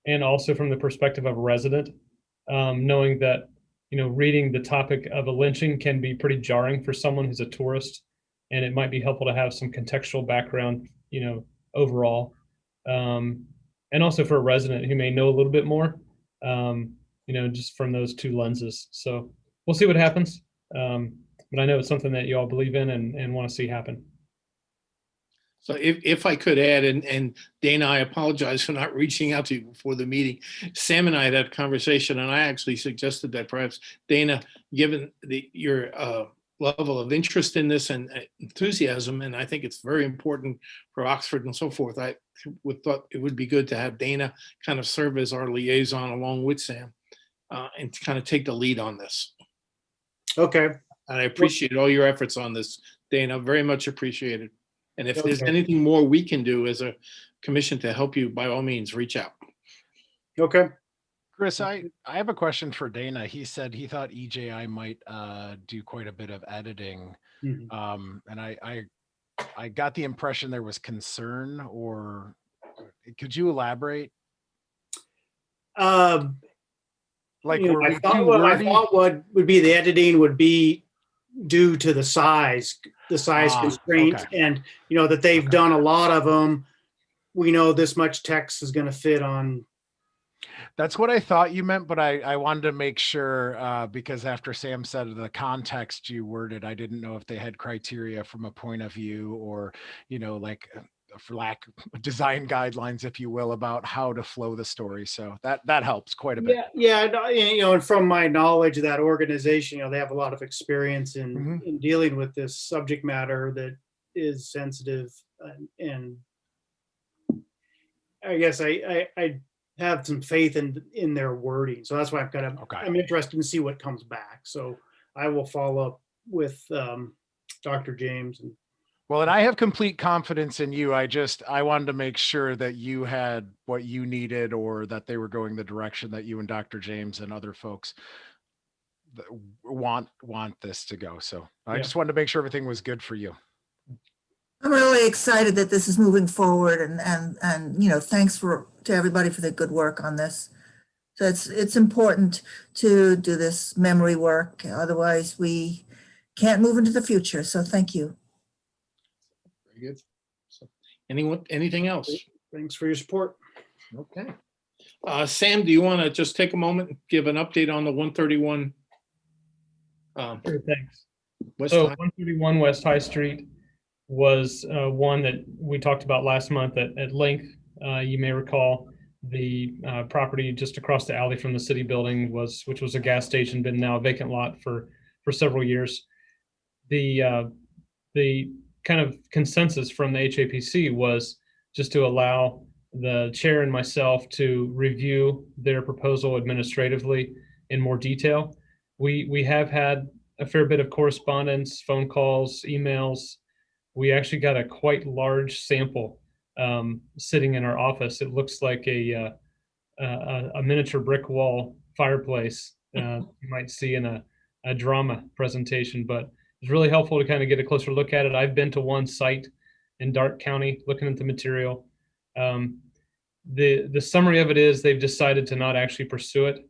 [SPEAKER 1] and also from the perspective of a resident, knowing that reading the topic of a lynching can be pretty jarring for someone who's a tourist, and it might be helpful to have some contextual background, overall, and also for a resident who may know a little bit more, just from those two lenses. So we'll see what happens, but I know it's something that you all believe in and want to see happen.
[SPEAKER 2] So if I could add, and Dana, I apologize for not reaching out to you before the meeting. Sam and I had that conversation, and I actually suggested that perhaps Dana, given your level of interest in this and enthusiasm, and I think it's very important for Oxford and so forth, I thought it would be good to have Dana kind of serve as our liaison along with Sam and to kind of take the lead on this.
[SPEAKER 9] Okay.
[SPEAKER 2] And I appreciate all your efforts on this, Dana, very much appreciated. And if there's
[SPEAKER 9] Okay.
[SPEAKER 2] anything more we can do as a commission to help you, by all means, reach out.
[SPEAKER 9] Okay.
[SPEAKER 11] Chris, I have a question for Dana. He said he thought EJI might do quite a bit of editing. And I got the impression there was concern, or could you elaborate?
[SPEAKER 9] Like I thought would be the editing would be due to the size constraint,
[SPEAKER 11] okay.
[SPEAKER 9] and that they've done a lot of them. We know this much text is going to fit on.
[SPEAKER 11] That's what I thought you meant, but I wanted to make sure because after Sam said the context you worded, I didn't know if they had criteria from a point of view or, like for lack of design guidelines, if you will, about how to flow the story. So that helps quite a bit.
[SPEAKER 9] Yeah. And from my knowledge of that organization, they have a lot of experience in dealing with this subject matter that is sensitive, and I guess I have some faith in their wording. So that's why I'm interested to see what comes back. So I will follow up with Dr. James.
[SPEAKER 11] And I have complete confidence in you. I wanted to make sure that you had what you needed, or that they were going the direction that you and Dr. James and other folks want this to go. So I just wanted to make sure everything was good for you.
[SPEAKER 6] I'm really excited that this is moving forward, and thanks to everybody for their good work on this. So it's important to do this memory work. Otherwise, we can't move into the future. So thank you.
[SPEAKER 2] Very good. So anything else?
[SPEAKER 9] Thanks for your support.
[SPEAKER 2] Okay. Sam, do you want to just take a moment and give an update on the 131?
[SPEAKER 1] Sure, thanks.
[SPEAKER 2] West
[SPEAKER 1] So
[SPEAKER 2] High?
[SPEAKER 1] 131 West High Street was one that we talked about last month at length. You may recall the property just across the alley from the city building which was a gas station, been now a vacant lot for several years. The kind of consensus from the HAPC was just to allow the chair and myself to review their proposal administratively in more detail. We have had a fair bit of correspondence, phone calls, emails. We actually got a quite large sample sitting in our office. It looks like a miniature brick wall fireplace you might see in a drama presentation, but it's really helpful to kind of get a closer look at it. I've been to one site in Darke County looking at the material. The summary of it is they've decided to not actually pursue it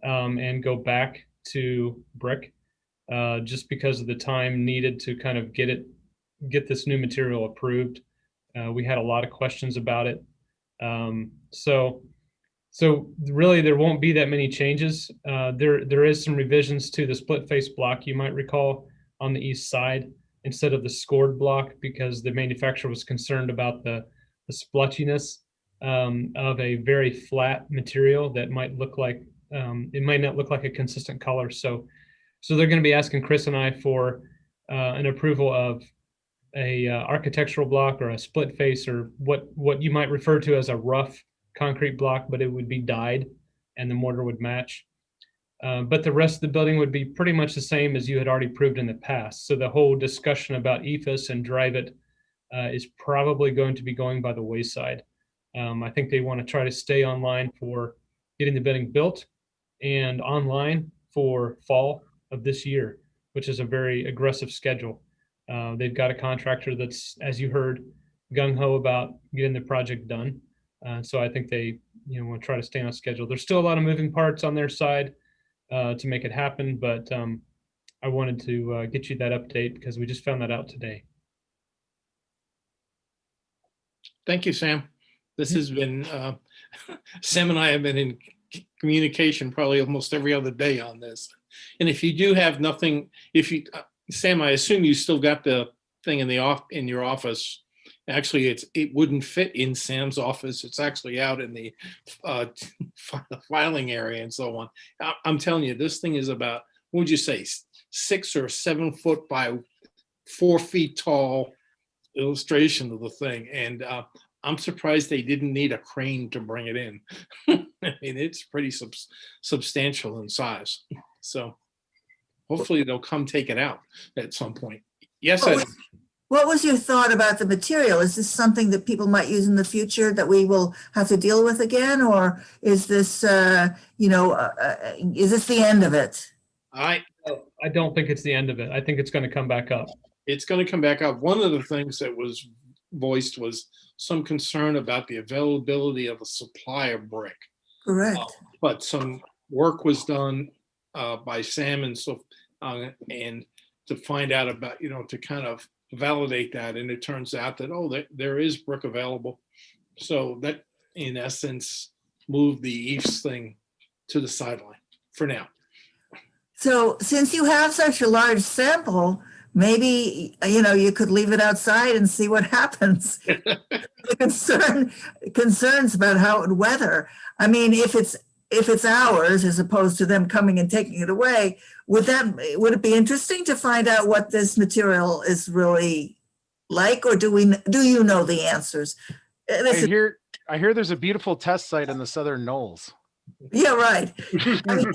[SPEAKER 1] and go back to brick just because of the time needed to kind of get this new material approved. We had a lot of questions about it. So really there won't be that many changes. There is some revisions to the split face block, you might recall, on the east side instead of the scored block, because the manufacturer was concerned about the splotchiness of a very flat material that might look like, it might not look like a consistent color. So they're going to be asking Chris and I for an approval of a architectural block or a split face, or what you might refer to as a rough concrete block, but it would be dyed and the mortar would match. But the rest of the building would be pretty much the same as you had already proved in the past. So the whole discussion about EFS and drive it is probably going to be going by the wayside. I think they want to try to stay online for getting the building built and online for fall of this year, which is a very aggressive schedule. They've got a contractor that's, as you heard, gung-ho about getting the project done. So I think they want to try to stay on schedule. There's still a lot of moving parts on their side to make it happen, but I wanted to get you that update because we just found that out today.
[SPEAKER 2] Thank you, Sam. This has been, Sam and I have been in communication probably almost every other day on this. And if you do have nothing, Sam, I assume you still got the thing in your office. Actually, it wouldn't fit in Sam's office. It's actually out in the filing area and so on. I'm telling you, this thing is about, what would you say, 6 or 7 foot by 4 feet tall illustration of the thing. And I'm surprised they didn't need a crane to bring it in. I mean, it's pretty substantial in size. So hopefully they'll come take it out at some point. Yes,
[SPEAKER 6] What was your thought about the material? Is this something that people might use in the future that we will have to deal with again? Or is this, is this the end of it?
[SPEAKER 1] I don't think it's the end of it. I think it's going to come back up.
[SPEAKER 2] It's going to come back up. One of the things that was voiced was some concern about the availability of a supply of brick.
[SPEAKER 6] Correct.
[SPEAKER 2] But some work was done by Sam and to find out about, to kind of validate that. And it turns out that, there is brick available. So that, in essence, moved the EAFS thing to the sideline for now.
[SPEAKER 6] So since you have such a large sample, maybe, you could leave it outside and see what happens. The concerns about how it would weather. I mean, if it's ours as opposed to them coming and taking it away, would it be interesting to find out what this material is really like, or do you know the answers?
[SPEAKER 11] I hear there's a beautiful test site in the Southern Knolls.
[SPEAKER 6] Yeah, right. I mean,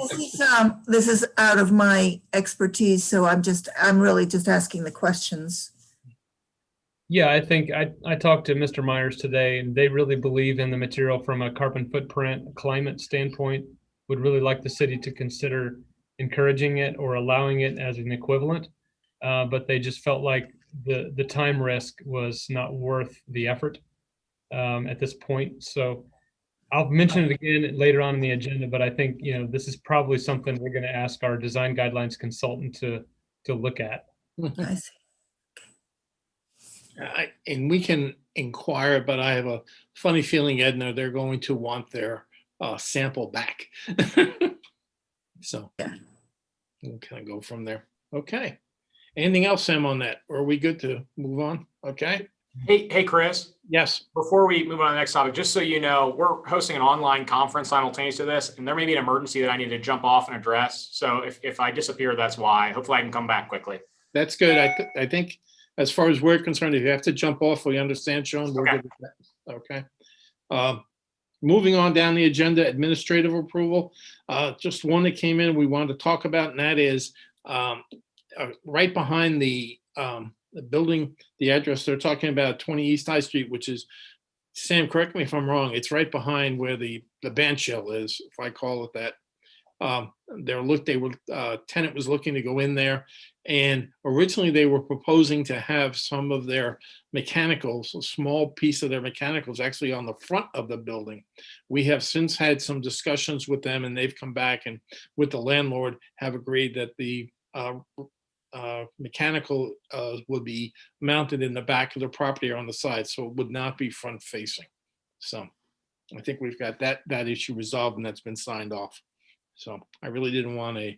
[SPEAKER 6] this is out of my expertise, so I'm really just asking the questions.
[SPEAKER 1] Yeah, I think I talked to Mr. Myers today, and they really believe in the material from a carbon footprint climate standpoint, would really like the city to consider encouraging it or allowing it as an equivalent. But they just felt like the time risk was not worth the effort at this point. So I'll mention it again later on in the agenda, but I think, this is probably something we're going to ask our design guidelines consultant to look at.
[SPEAKER 6] I see.
[SPEAKER 2] And we can inquire, but I have a funny feeling, Edna, they're going to want their sample back. So
[SPEAKER 6] yeah,
[SPEAKER 2] we'll kind of go from there. Okay. Anything else, Sam, on that? Or are we good to move on? Okay.
[SPEAKER 12] Hey, Chris.
[SPEAKER 2] Yes.
[SPEAKER 12] Before we move on to the next topic, just so you know, we're hosting an online conference simultaneous to this, and there may be an emergency that I need to jump off and address. So if I disappear, that's why. Hopefully I can come back quickly.
[SPEAKER 2] That's good. I think as far as we're concerned, if you have to jump off, we understand, Sean. We're good with that. Okay. Moving on down the agenda, administrative approval. Just one that came in we wanted to talk about, and that is right behind the building, the address they're talking about, 20 East High Street, which is, Sam, correct me if I'm wrong, it's right behind where the band shell is, if I call it that. Tenant was looking to go in there, and originally they were proposing to have some of their mechanicals, a small piece of their mechanicals, actually on the front of the building. We have since had some discussions with them, and they've come back and with the landlord have agreed that the mechanical would be mounted in the back of the property or on the side, so it would not be front facing. So I think we've got that issue resolved, and that's been signed off. So I really didn't want a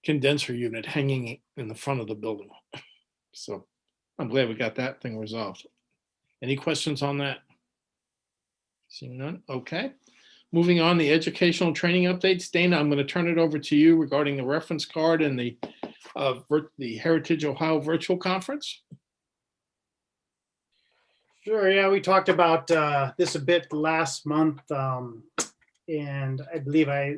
[SPEAKER 2] condenser unit hanging in the front of the building. So I'm glad we got that thing resolved. Any questions on that? Seeing none, okay. Moving on, the educational training updates. Dana, I'm going to turn it over to you regarding the reference card and the Heritage Ohio Virtual Conference.
[SPEAKER 9] Sure, yeah, we talked about this a bit last month. And I believe I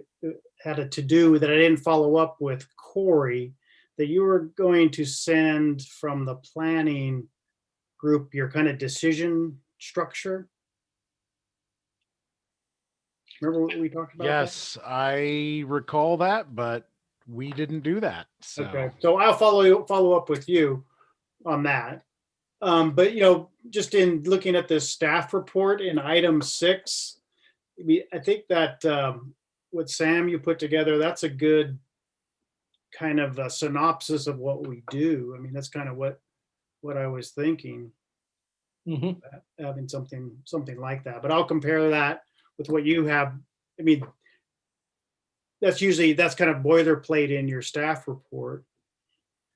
[SPEAKER 9] had a to-do that I didn't follow up with Corey, that you were going to send from the planning group your kind of decision structure. Remember what we talked about?
[SPEAKER 11] Yes, I recall that, but we didn't do that. So.
[SPEAKER 9] Okay, so I'll follow up with you on that. But just in looking at this staff report in item 6, I think that what Sam you put together, that's a good kind of a synopsis of what we do. I mean, that's kind of what I was thinking, having something like that. But I'll compare that with what you have. I mean, that's kind of boilerplate in your staff report,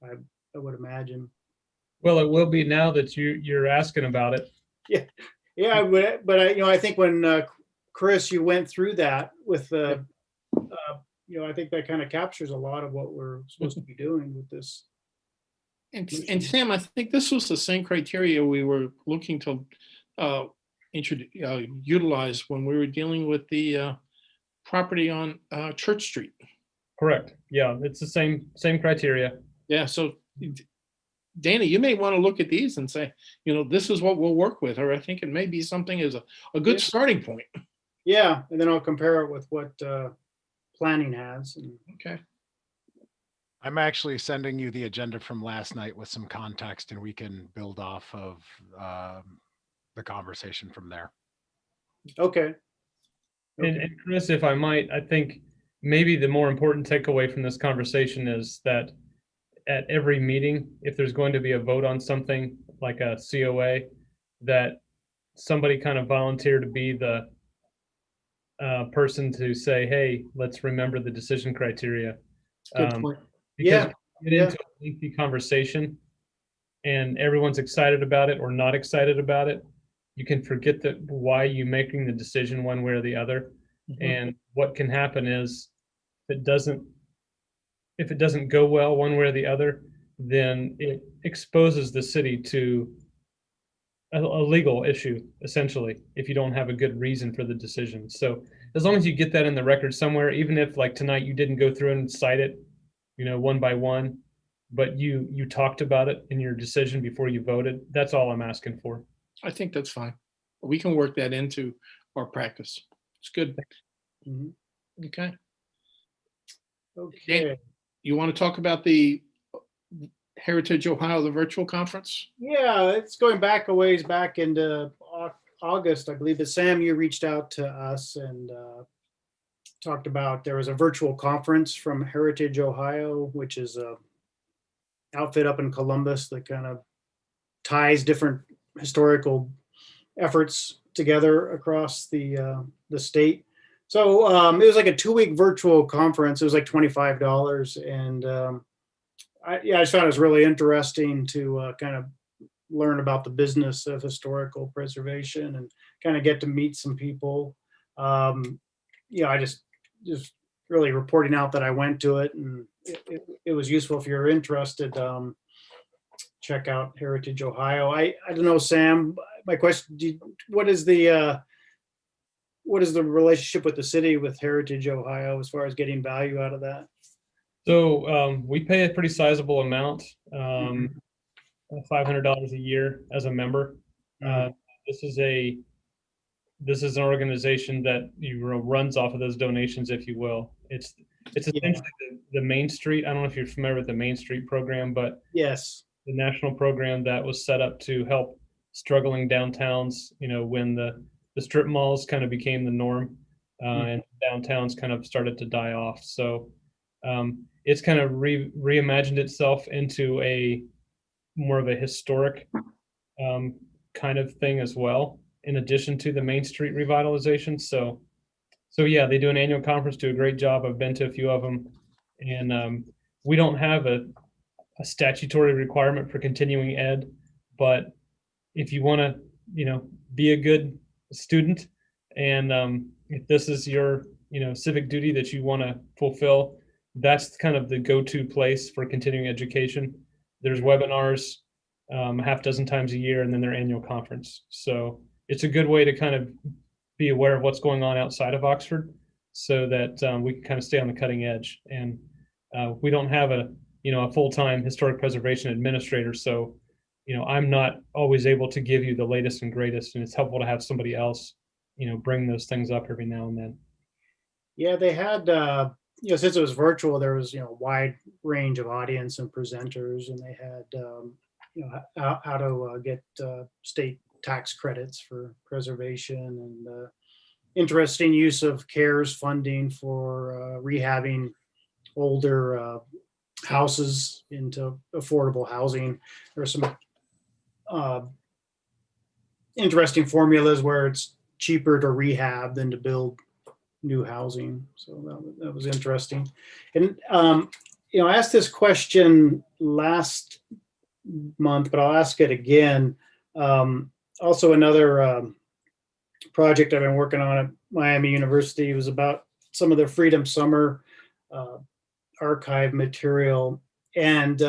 [SPEAKER 9] I would imagine.
[SPEAKER 1] Well, it will be now that you're asking about it.
[SPEAKER 9] Yeah, but I think when Chris, you went through that with I think that kind of captures a lot of what we're supposed to be doing with this.
[SPEAKER 2] And Sam, I think this was the same criteria we were looking to utilize when we were dealing with the property on Church Street.
[SPEAKER 1] Correct. Yeah, it's the same criteria.
[SPEAKER 2] Yeah. So, Dana, you may want to look at these and say, this is what we'll work with, or I think it may be something as a good starting point.
[SPEAKER 9] Yeah, and then I'll compare it with what planning has.
[SPEAKER 2] Okay.
[SPEAKER 11] I'm actually sending you the agenda from last night with some context, and we can build off of the conversation from there.
[SPEAKER 9] Okay.
[SPEAKER 1] And Chris, if I might, I think maybe the more important takeaway from this conversation is that at every meeting, if there's going to be a vote on something like a COA, that somebody kind of volunteer to be the person to say, hey, let's remember the decision criteria.
[SPEAKER 9] Good point.
[SPEAKER 1] Because we get into a lengthy conversation and everyone's excited about it or not excited about it, you can forget why you're making the decision one way or the other. And what can happen is if it doesn't go well one way or the other, then it exposes the city to a legal issue, essentially, if you don't have a good reason for the decision. So as long as you get that in the record somewhere, even if like tonight you didn't go through and cite it, one by one, but you talked about it in your decision before you voted, that's all I'm asking for.
[SPEAKER 2] I think that's fine. We can work that into our practice. It's good. Okay.
[SPEAKER 9] Okay.
[SPEAKER 2] You want to talk about the Heritage Ohio, the virtual conference?
[SPEAKER 9] Yeah, it's going back a ways back into August, I believe. But Sam, you reached out to us and talked about there was a virtual conference from Heritage Ohio, which is a outfit up in Columbus that kind of ties different historical efforts together across the state. So it was like a 2-week virtual conference. It was like $25, and I just found it was really interesting to kind of learn about the business of historical preservation and kind of get to meet some people. I just really reporting out that I went to it, and it was useful. If you're interested, check out Heritage Ohio. I don't know, Sam, my question, what is the relationship with the city with Heritage Ohio as far as getting value out of that?
[SPEAKER 1] So we pay a pretty sizable amount, $500 a year as a member. This is an organization that runs off of those donations, if you will. It's essentially the Main Street. I don't know if you're familiar with the Main Street program, but
[SPEAKER 9] Yes.
[SPEAKER 1] the national program that was set up to help struggling downtowns, when the strip malls kind of became the norm, and downtowns kind of started to die off. So it's kind of reimagined itself into a more of a historic kind of thing as well, in addition to the Main Street revitalization. So yeah, they do an annual conference, do a great job. I've been to a few of them, and we don't have a statutory requirement for continuing ed, but if you want to, be a good student, and if this is your, civic duty that you want to fulfill, that's kind of the go-to place for continuing education. There's webinars a half dozen times a year, and then their annual conference. So it's a good way to kind of be aware of what's going on outside of Oxford, so that we can kind of stay on the cutting edge. And we don't have a full-time historic preservation administrator, so I'm not always able to give you the latest and greatest, and it's helpful to have somebody else bring those things up every now and then.
[SPEAKER 9] Yeah, they had, since it was virtual, there was, a wide range of audience and presenters, and they had, how to get state tax credits for preservation, and interesting use of CARES funding for rehabbing older houses into affordable housing. There are some interesting formulas where it's cheaper to rehab than to build new housing. So that was interesting. And, I asked this question last month, but I'll ask it again. Also, another project I've been working on at Miami University was about some of the Freedom Summer archive material. And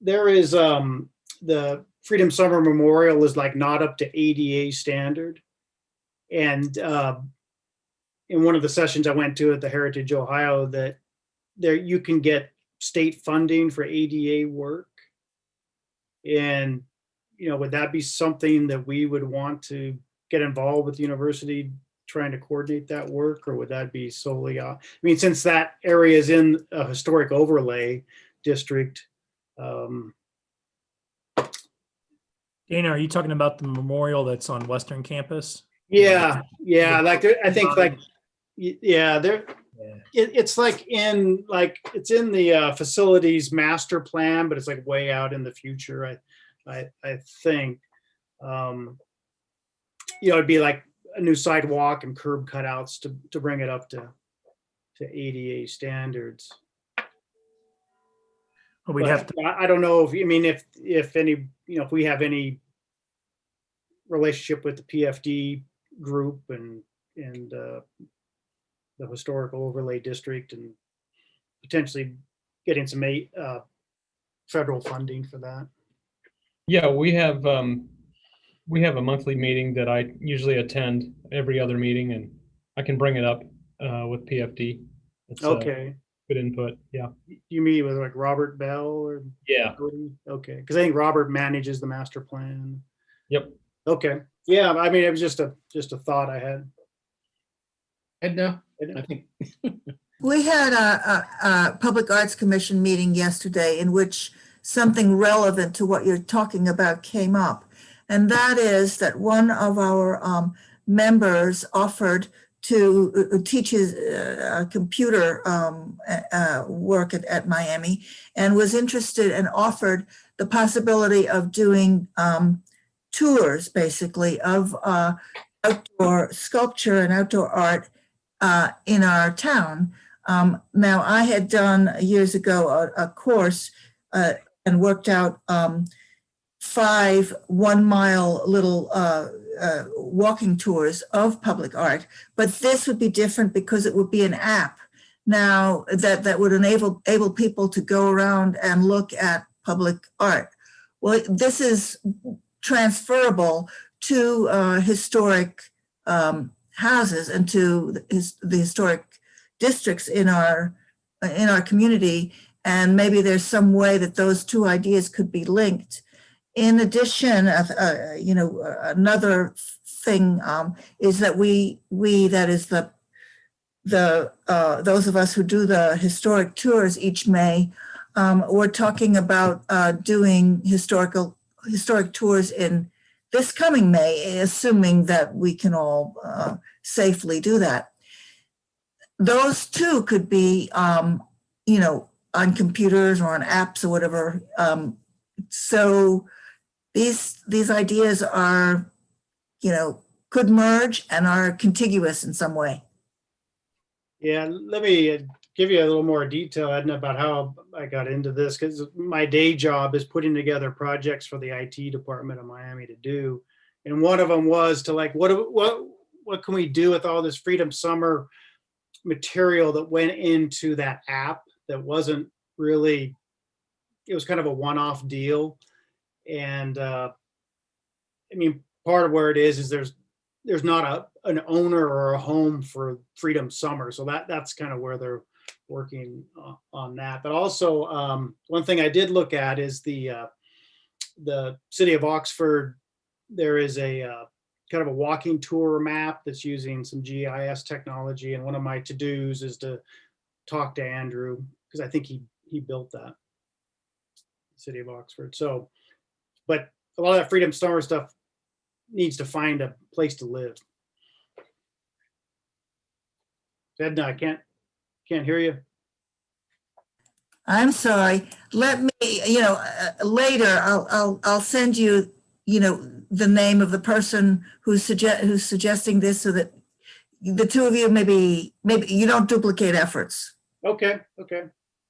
[SPEAKER 9] there is the Freedom Summer Memorial is like not up to ADA standard. And in one of the sessions I went to at the Heritage Ohio, that there you can get state funding for ADA work. And, would that be something that we would want to get involved with the university trying to coordinate that work, or would that be solely, since that area is in a historic overlay district?
[SPEAKER 3] Dana, are you talking about the memorial that's on Western Campus?
[SPEAKER 9] Yeah. Like I think there. It's like it's in the facilities master plan, but it's like way out in the future. I think, it'd be like a new sidewalk and curb cutouts to bring it up to ADA standards.
[SPEAKER 3] Well, we'd have to.
[SPEAKER 9] I don't know if any, if we have any relationship with the PFD group and the historical overlay district, and potentially getting some federal funding for that.
[SPEAKER 1] Yeah, we have a monthly meeting that I usually attend every other meeting, and I can bring it up with PFD. It's,
[SPEAKER 9] okay.
[SPEAKER 1] Good input. Yeah.
[SPEAKER 9] You meet with like Robert Bell or?
[SPEAKER 1] Yeah.
[SPEAKER 9] Okay, because I think Robert manages the master plan.
[SPEAKER 1] Yep.
[SPEAKER 9] Okay. Yeah, it was just a thought I had.
[SPEAKER 2] Edna, I think.
[SPEAKER 6] We had a Public Arts Commission meeting yesterday in which something relevant to what you're talking about came up. And that is that one of our members offered to teach his computer work at Miami, and was interested and offered the possibility of doing tours, basically, of outdoor sculpture and outdoor art in our town. Now, I had done years ago a course and worked out 5 1-mile little walking tours of public art, but this would be different because it would be an app now that would enable people to go around and look at public art. Well, this is transferable to historic houses and to the historic districts in our in our community. And maybe there's some way that those two ideas could be linked. In addition, another thing is that that is those of us who do the historic tours each May, we're talking about doing historic tours in this coming May, assuming that we can all safely do that. Those two could be, on computers or on apps or whatever. So these ideas are, could merge and are contiguous in some way.
[SPEAKER 9] Yeah, let me give you a little more detail, Edna, about how I got into this, because my day job is putting together projects for the IT department of Miami to do. And one of them was to what can we do with all this Freedom Summer material that went into that app that wasn't really, it was kind of a one-off deal. And part of where it is there's not an owner or a home for Freedom Summer. So that's kind of where they're working on that. But also one thing I did look at is the city of Oxford. There is a kind of a walking tour map that's using some GIS technology. And one of my to-dos is to talk to Andrew, because I think he built that, city of Oxford. So, but a lot of that Freedom Summer stuff needs to find a place to live. Edna, I can't hear you.
[SPEAKER 6] I'm sorry. Let me, later I'll send you, the name of the person who's suggesting this, so that the two of you maybe you don't duplicate efforts.
[SPEAKER 9] Okay.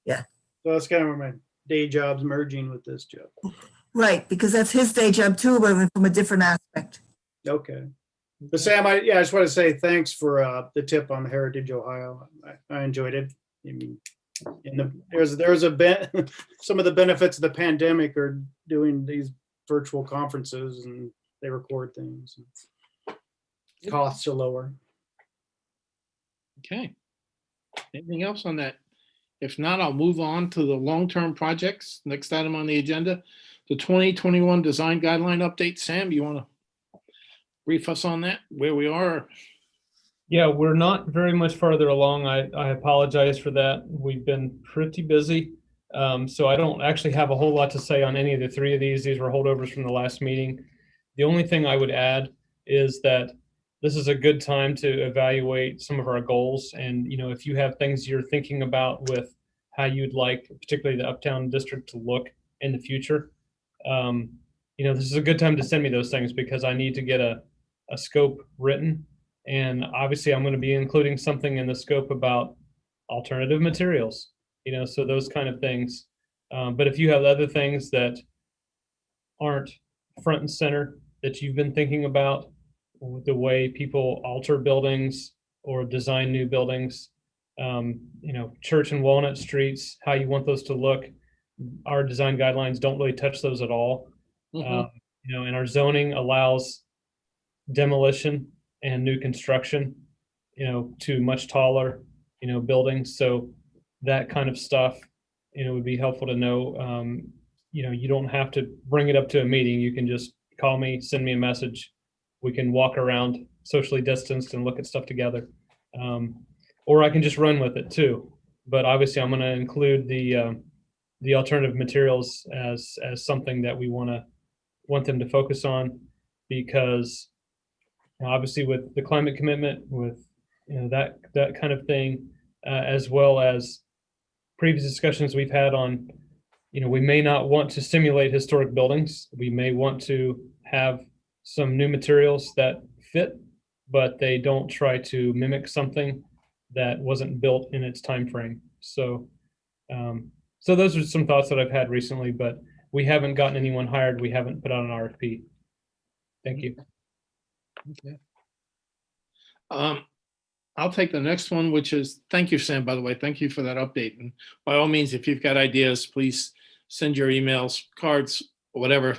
[SPEAKER 6] Yeah.
[SPEAKER 9] So that's kind of where my day job's merging with this job.
[SPEAKER 6] Right, because that's his day job too, but from a different aspect.
[SPEAKER 9] Okay. But Sam, I just want to say thanks for the tip on the Heritage Ohio. I enjoyed it. I mean, there's some of the benefits of the pandemic are doing these virtual conferences, and they record things. Costs are lower.
[SPEAKER 2] Okay. Anything else on that? If not, I'll move on to the long-term projects. Next item on the agenda, the 2021 design guideline update. Sam, you want to brief us on that, where we are?
[SPEAKER 1] Yeah, we're not very much farther along. I apologize for that. We've been pretty busy. So I don't actually have a whole lot to say on any of the three of these. These were holdovers from the last meeting. The only thing I would add is that this is a good time to evaluate some of our goals. And, if you have things you're thinking about with how you'd like, particularly the Uptown District, to look in the future, this is a good time to send me those things, because I need to get a scope written. And obviously I'm going to be including something in the scope about alternative materials, so those kind of things. But if you have other things that aren't front and center that you've been thinking about, the way people alter buildings or design new buildings, Church and Walnut Streets, how you want those to look, our design guidelines don't really touch those at all. And our zoning allows demolition and new construction, to much taller, buildings. So that kind of stuff, would be helpful to know. You don't have to bring it up to a meeting. You can just call me, send me a message. We can walk around socially distanced and look at stuff together. Or I can just run with it too. But obviously I'm going to include the alternative materials as something that we want them to focus on, because obviously with the climate commitment, with that kind of thing, as well as previous discussions we've had on, we may not want to simulate historic buildings. We may want to have some new materials that fit, but they don't try to mimic something that wasn't built in its time frame. So those are some thoughts that I've had recently, but we haven't gotten anyone hired. We haven't put out an RFP. Thank you.
[SPEAKER 2] Okay. I'll take the next one, which is, thank you, Sam, by the way. Thank you for that update. And by all means, if you've got ideas, please send your emails, cards, or whatever.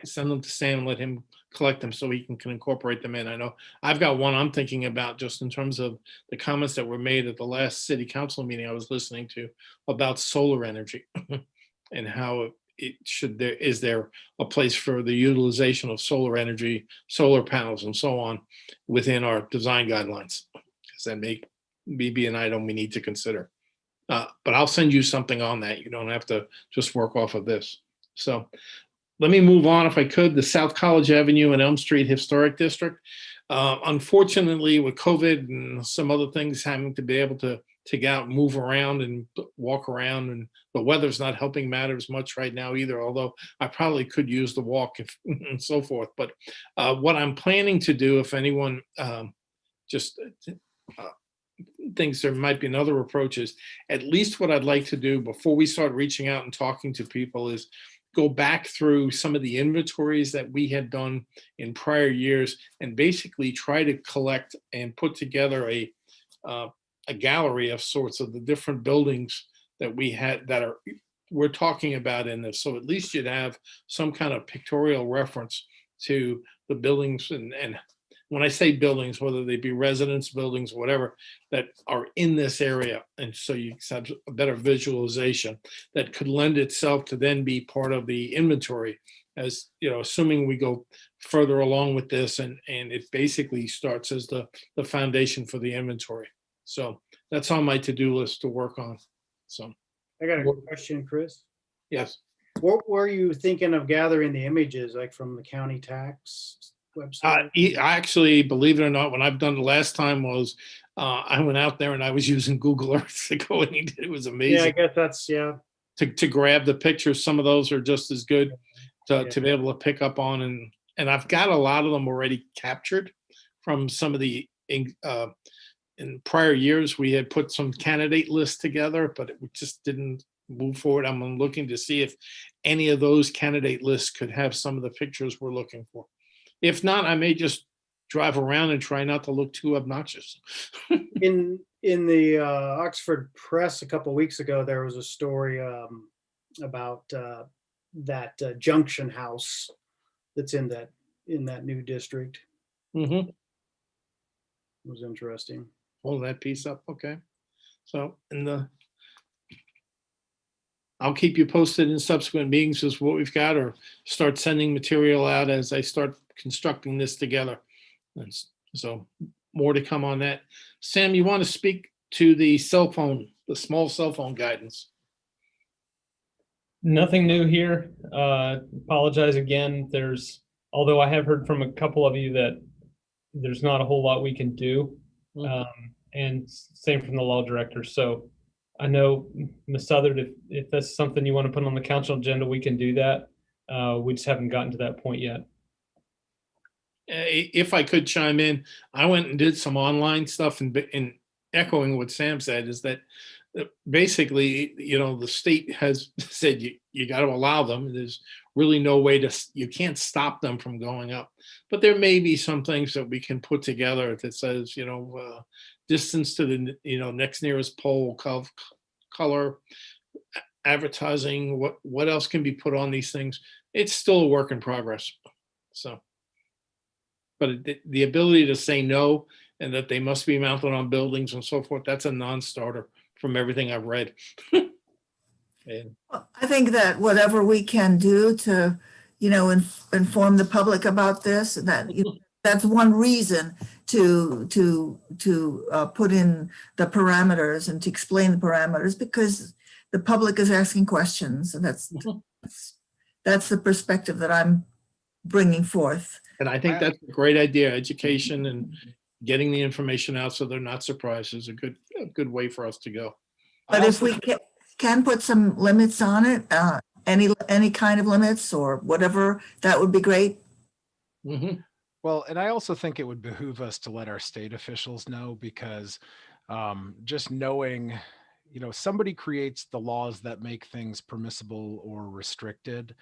[SPEAKER 2] Send them to Sam and let him collect them so he can incorporate them in. I know I've got one I'm thinking about just in terms of the comments that were made at the last city council meeting I was listening to about solar energy and how is there a place for the utilization of solar energy, solar panels and so on within our design guidelines? Because that may be an item we need to consider. But I'll send you something on that. You don't have to just work off of this. So let me move on if I could. The South College Avenue and Elm Street Historic District. Unfortunately, with COVID and some other things, having to be able to get out, move around and walk around, and the weather's not helping matters much right now either, although I probably could use the walk and so forth. But what I'm planning to do, if anyone just thinks there might be another approach, is at least what I'd like to do before we start reaching out and talking to people is go back through some of the inventories that we had done in prior years and basically try to collect and put together a gallery of sorts of the different buildings that we had that we're talking about in this. So at least you'd have some kind of pictorial reference to the buildings and when I say buildings, whether they be residence buildings, whatever, that are in this area. And so you have a better visualization that could lend itself to then be part of the inventory, as you know, assuming we go further along with this and it basically starts as the foundation for the inventory. So that's on my to-do list to work on. So
[SPEAKER 9] I got a question, Chris.
[SPEAKER 2] yes.
[SPEAKER 9] What were you thinking of gathering the images, like from the county tax website?
[SPEAKER 2] I actually, believe it or not, when I've done the last time was I went out there and I was using Google Earth to go and it was amazing.
[SPEAKER 9] Yeah, I guess that's, yeah.
[SPEAKER 2] To grab the pictures. Some of those are just as good to be able to pick up on. And I've got a lot of them already captured from some of the, in prior years, we had put some candidate lists together, but it just didn't move forward. I'm looking to see if any of those candidate lists could have some of the pictures we're looking for. If not, I may just drive around and try not to look too obnoxious.
[SPEAKER 9] In the Oxford Press a couple of weeks ago, there was a story about that junction house that's in that new district.
[SPEAKER 2] Mm-hmm.
[SPEAKER 9] It was interesting.
[SPEAKER 2] Hold that piece up, okay. So I'll keep you posted in subsequent meetings as what we've got, or start sending material out as I start constructing this together. And so more to come on that. Sam, you want to speak to the small cell phone guidance?
[SPEAKER 1] Nothing new here. Apologize again. Although I have heard from a couple of you that there's not a whole lot we can do. And same from the law director. So I know, Ms. Southard, if that's something you want to put on the council agenda, we can do that. We just haven't gotten to that point yet.
[SPEAKER 2] If I could chime in, I went and did some online stuff and echoing what Sam said is that basically, you know, the state has said you got to allow them. There's really no way you can't stop them from going up. But there may be some things that we can put together that says, you know, distance to the, you know, next nearest pole, color, advertising, what else can be put on these things. It's still a work in progress. So, but the ability to say no and that they must be mounted on buildings and so forth, that's a non-starter from everything I've read.
[SPEAKER 6] I think that whatever we can do to, you know, inform the public about this, that's one reason to put in the parameters and to explain the parameters, because the public is asking questions, and that's the perspective that I'm bringing forth.
[SPEAKER 2] And I think that's a great idea. Education and getting the information out so they're not surprised is a good way for us to go.
[SPEAKER 6] But if we can put some limits on it, any kind of limits or whatever, that would be great.
[SPEAKER 2] Mm-hmm.
[SPEAKER 11] Well, and I also think it would behoove us to let our state officials know, because just knowing, you know, somebody creates the laws that make things permissible or restricted.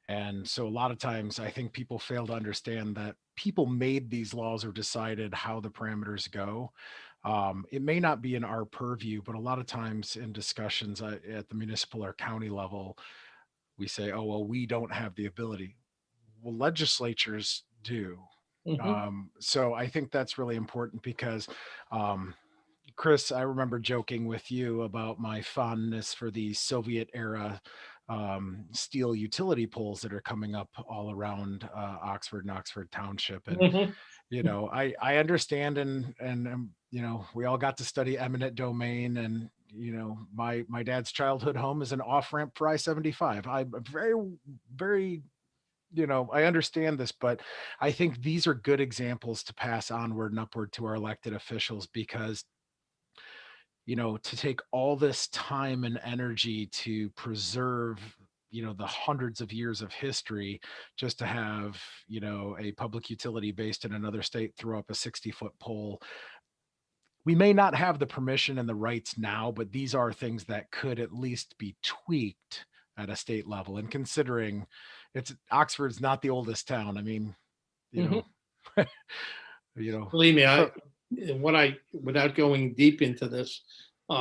[SPEAKER 11] And so a lot of times I think people fail to understand that people made these laws or decided how the parameters go. It may not be in our purview, but a lot of times in discussions at the municipal or county level, we say, oh, well, we don't have the ability. Well, legislatures do.
[SPEAKER 2] Mhm.
[SPEAKER 11] So I think that's really important because, Chris, I remember joking with you about my fondness for the Soviet era steel utility poles that are coming up all around Oxford and Oxford Township. And,
[SPEAKER 2] Mhm.
[SPEAKER 11] I understand and we all got to study eminent domain, and, my dad's childhood home is an off ramp for I-75. I'm very, very, I understand this, but I think these are good examples to pass onward and upward to our elected officials because, to take all this time and energy to preserve, the hundreds of years of history just to have, a public utility based in another state throw up a 60-foot pole. We may not have the permission and the rights now, but these are things that could at least be tweaked at a state level. And considering Oxford's not the oldest town, I mean,
[SPEAKER 2] Mhm.
[SPEAKER 11] you know,
[SPEAKER 2] Believe me,
[SPEAKER 11] so-
[SPEAKER 2] without going deep into this,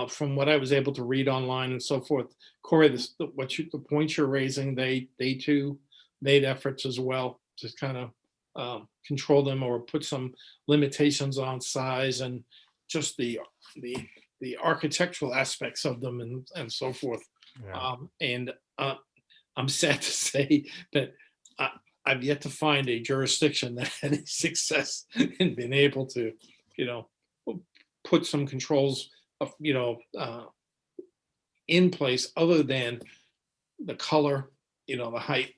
[SPEAKER 2] from what I was able to read online and so forth, Corey, the points you're raising, they too made efforts as well to kind of control them or put some limitations on size and just the architectural aspects of them and so forth.
[SPEAKER 11] yeah.
[SPEAKER 2] And I'm sad to say that I've yet to find a jurisdiction that had any success in being able to, put some controls of, in place other than the color, the height.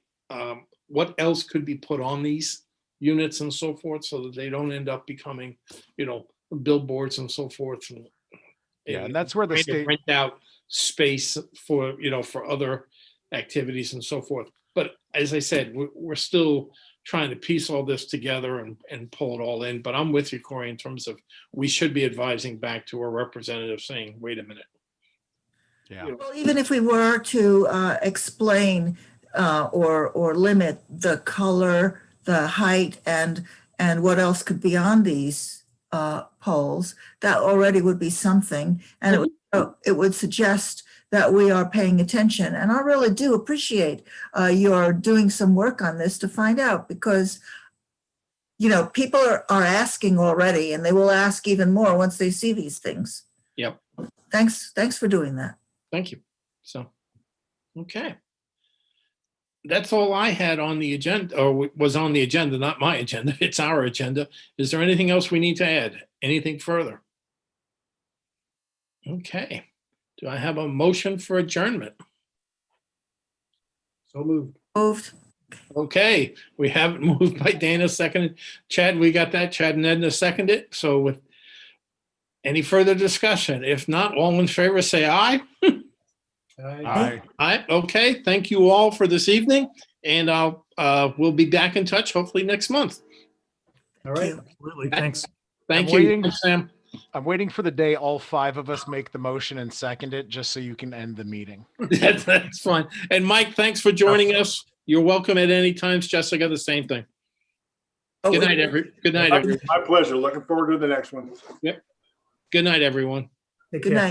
[SPEAKER 2] What else could be put on these units and so forth so that they don't end up becoming, billboards and so forth.
[SPEAKER 11] Yeah, and that's where the
[SPEAKER 2] trying to
[SPEAKER 11] state-
[SPEAKER 2] rent out space for, for other activities and so forth. But as I said, we're still trying to piece all this together and pull it all in. But I'm with you, Corey, in terms of we should be advising back to a representative saying, wait a minute.
[SPEAKER 11] Yeah.
[SPEAKER 6] Well, even if we were to explain or limit the color, the height, and what else could be on these poles, that already would be something, and it would suggest that we are paying attention. And I really do appreciate your doing some work on this to find out, because people are asking already, and they will ask even more once they see these things.
[SPEAKER 2] Yep.
[SPEAKER 6] Thanks for doing that.
[SPEAKER 2] Thank you. So, okay. That's all I had on the agenda, or was on the agenda, not my agenda. It's our agenda. Is there anything else we need to add? Anything further? Okay. Do I have a motion for adjournment?
[SPEAKER 9] So moved.
[SPEAKER 6] Moved.
[SPEAKER 2] Okay, we have it moved by Dana, seconded. Chad, we got that. Chad and Edna seconded. So with any further discussion? If not, all in favor, say aye.
[SPEAKER 11] Aye.
[SPEAKER 2] Aye. Okay, thank you all for this evening, and we'll be back in touch hopefully next month.
[SPEAKER 9] All right.
[SPEAKER 3] Absolutely. Thanks.
[SPEAKER 2] Thank
[SPEAKER 11] I'm
[SPEAKER 2] you,
[SPEAKER 11] waiting.
[SPEAKER 2] Sam.
[SPEAKER 11] I'm waiting for the day all 5 of us make the motion and second it, just so you can end the meeting.
[SPEAKER 2] That's fine. And Mike, thanks for joining us. You're welcome at any time. Jessica, the same thing.
[SPEAKER 6] Oh,
[SPEAKER 2] Good night, everyone.
[SPEAKER 10] My pleasure. Looking forward to the next one.
[SPEAKER 2] Good night, everyone.
[SPEAKER 3] Take
[SPEAKER 6] Good
[SPEAKER 3] care.
[SPEAKER 6] night.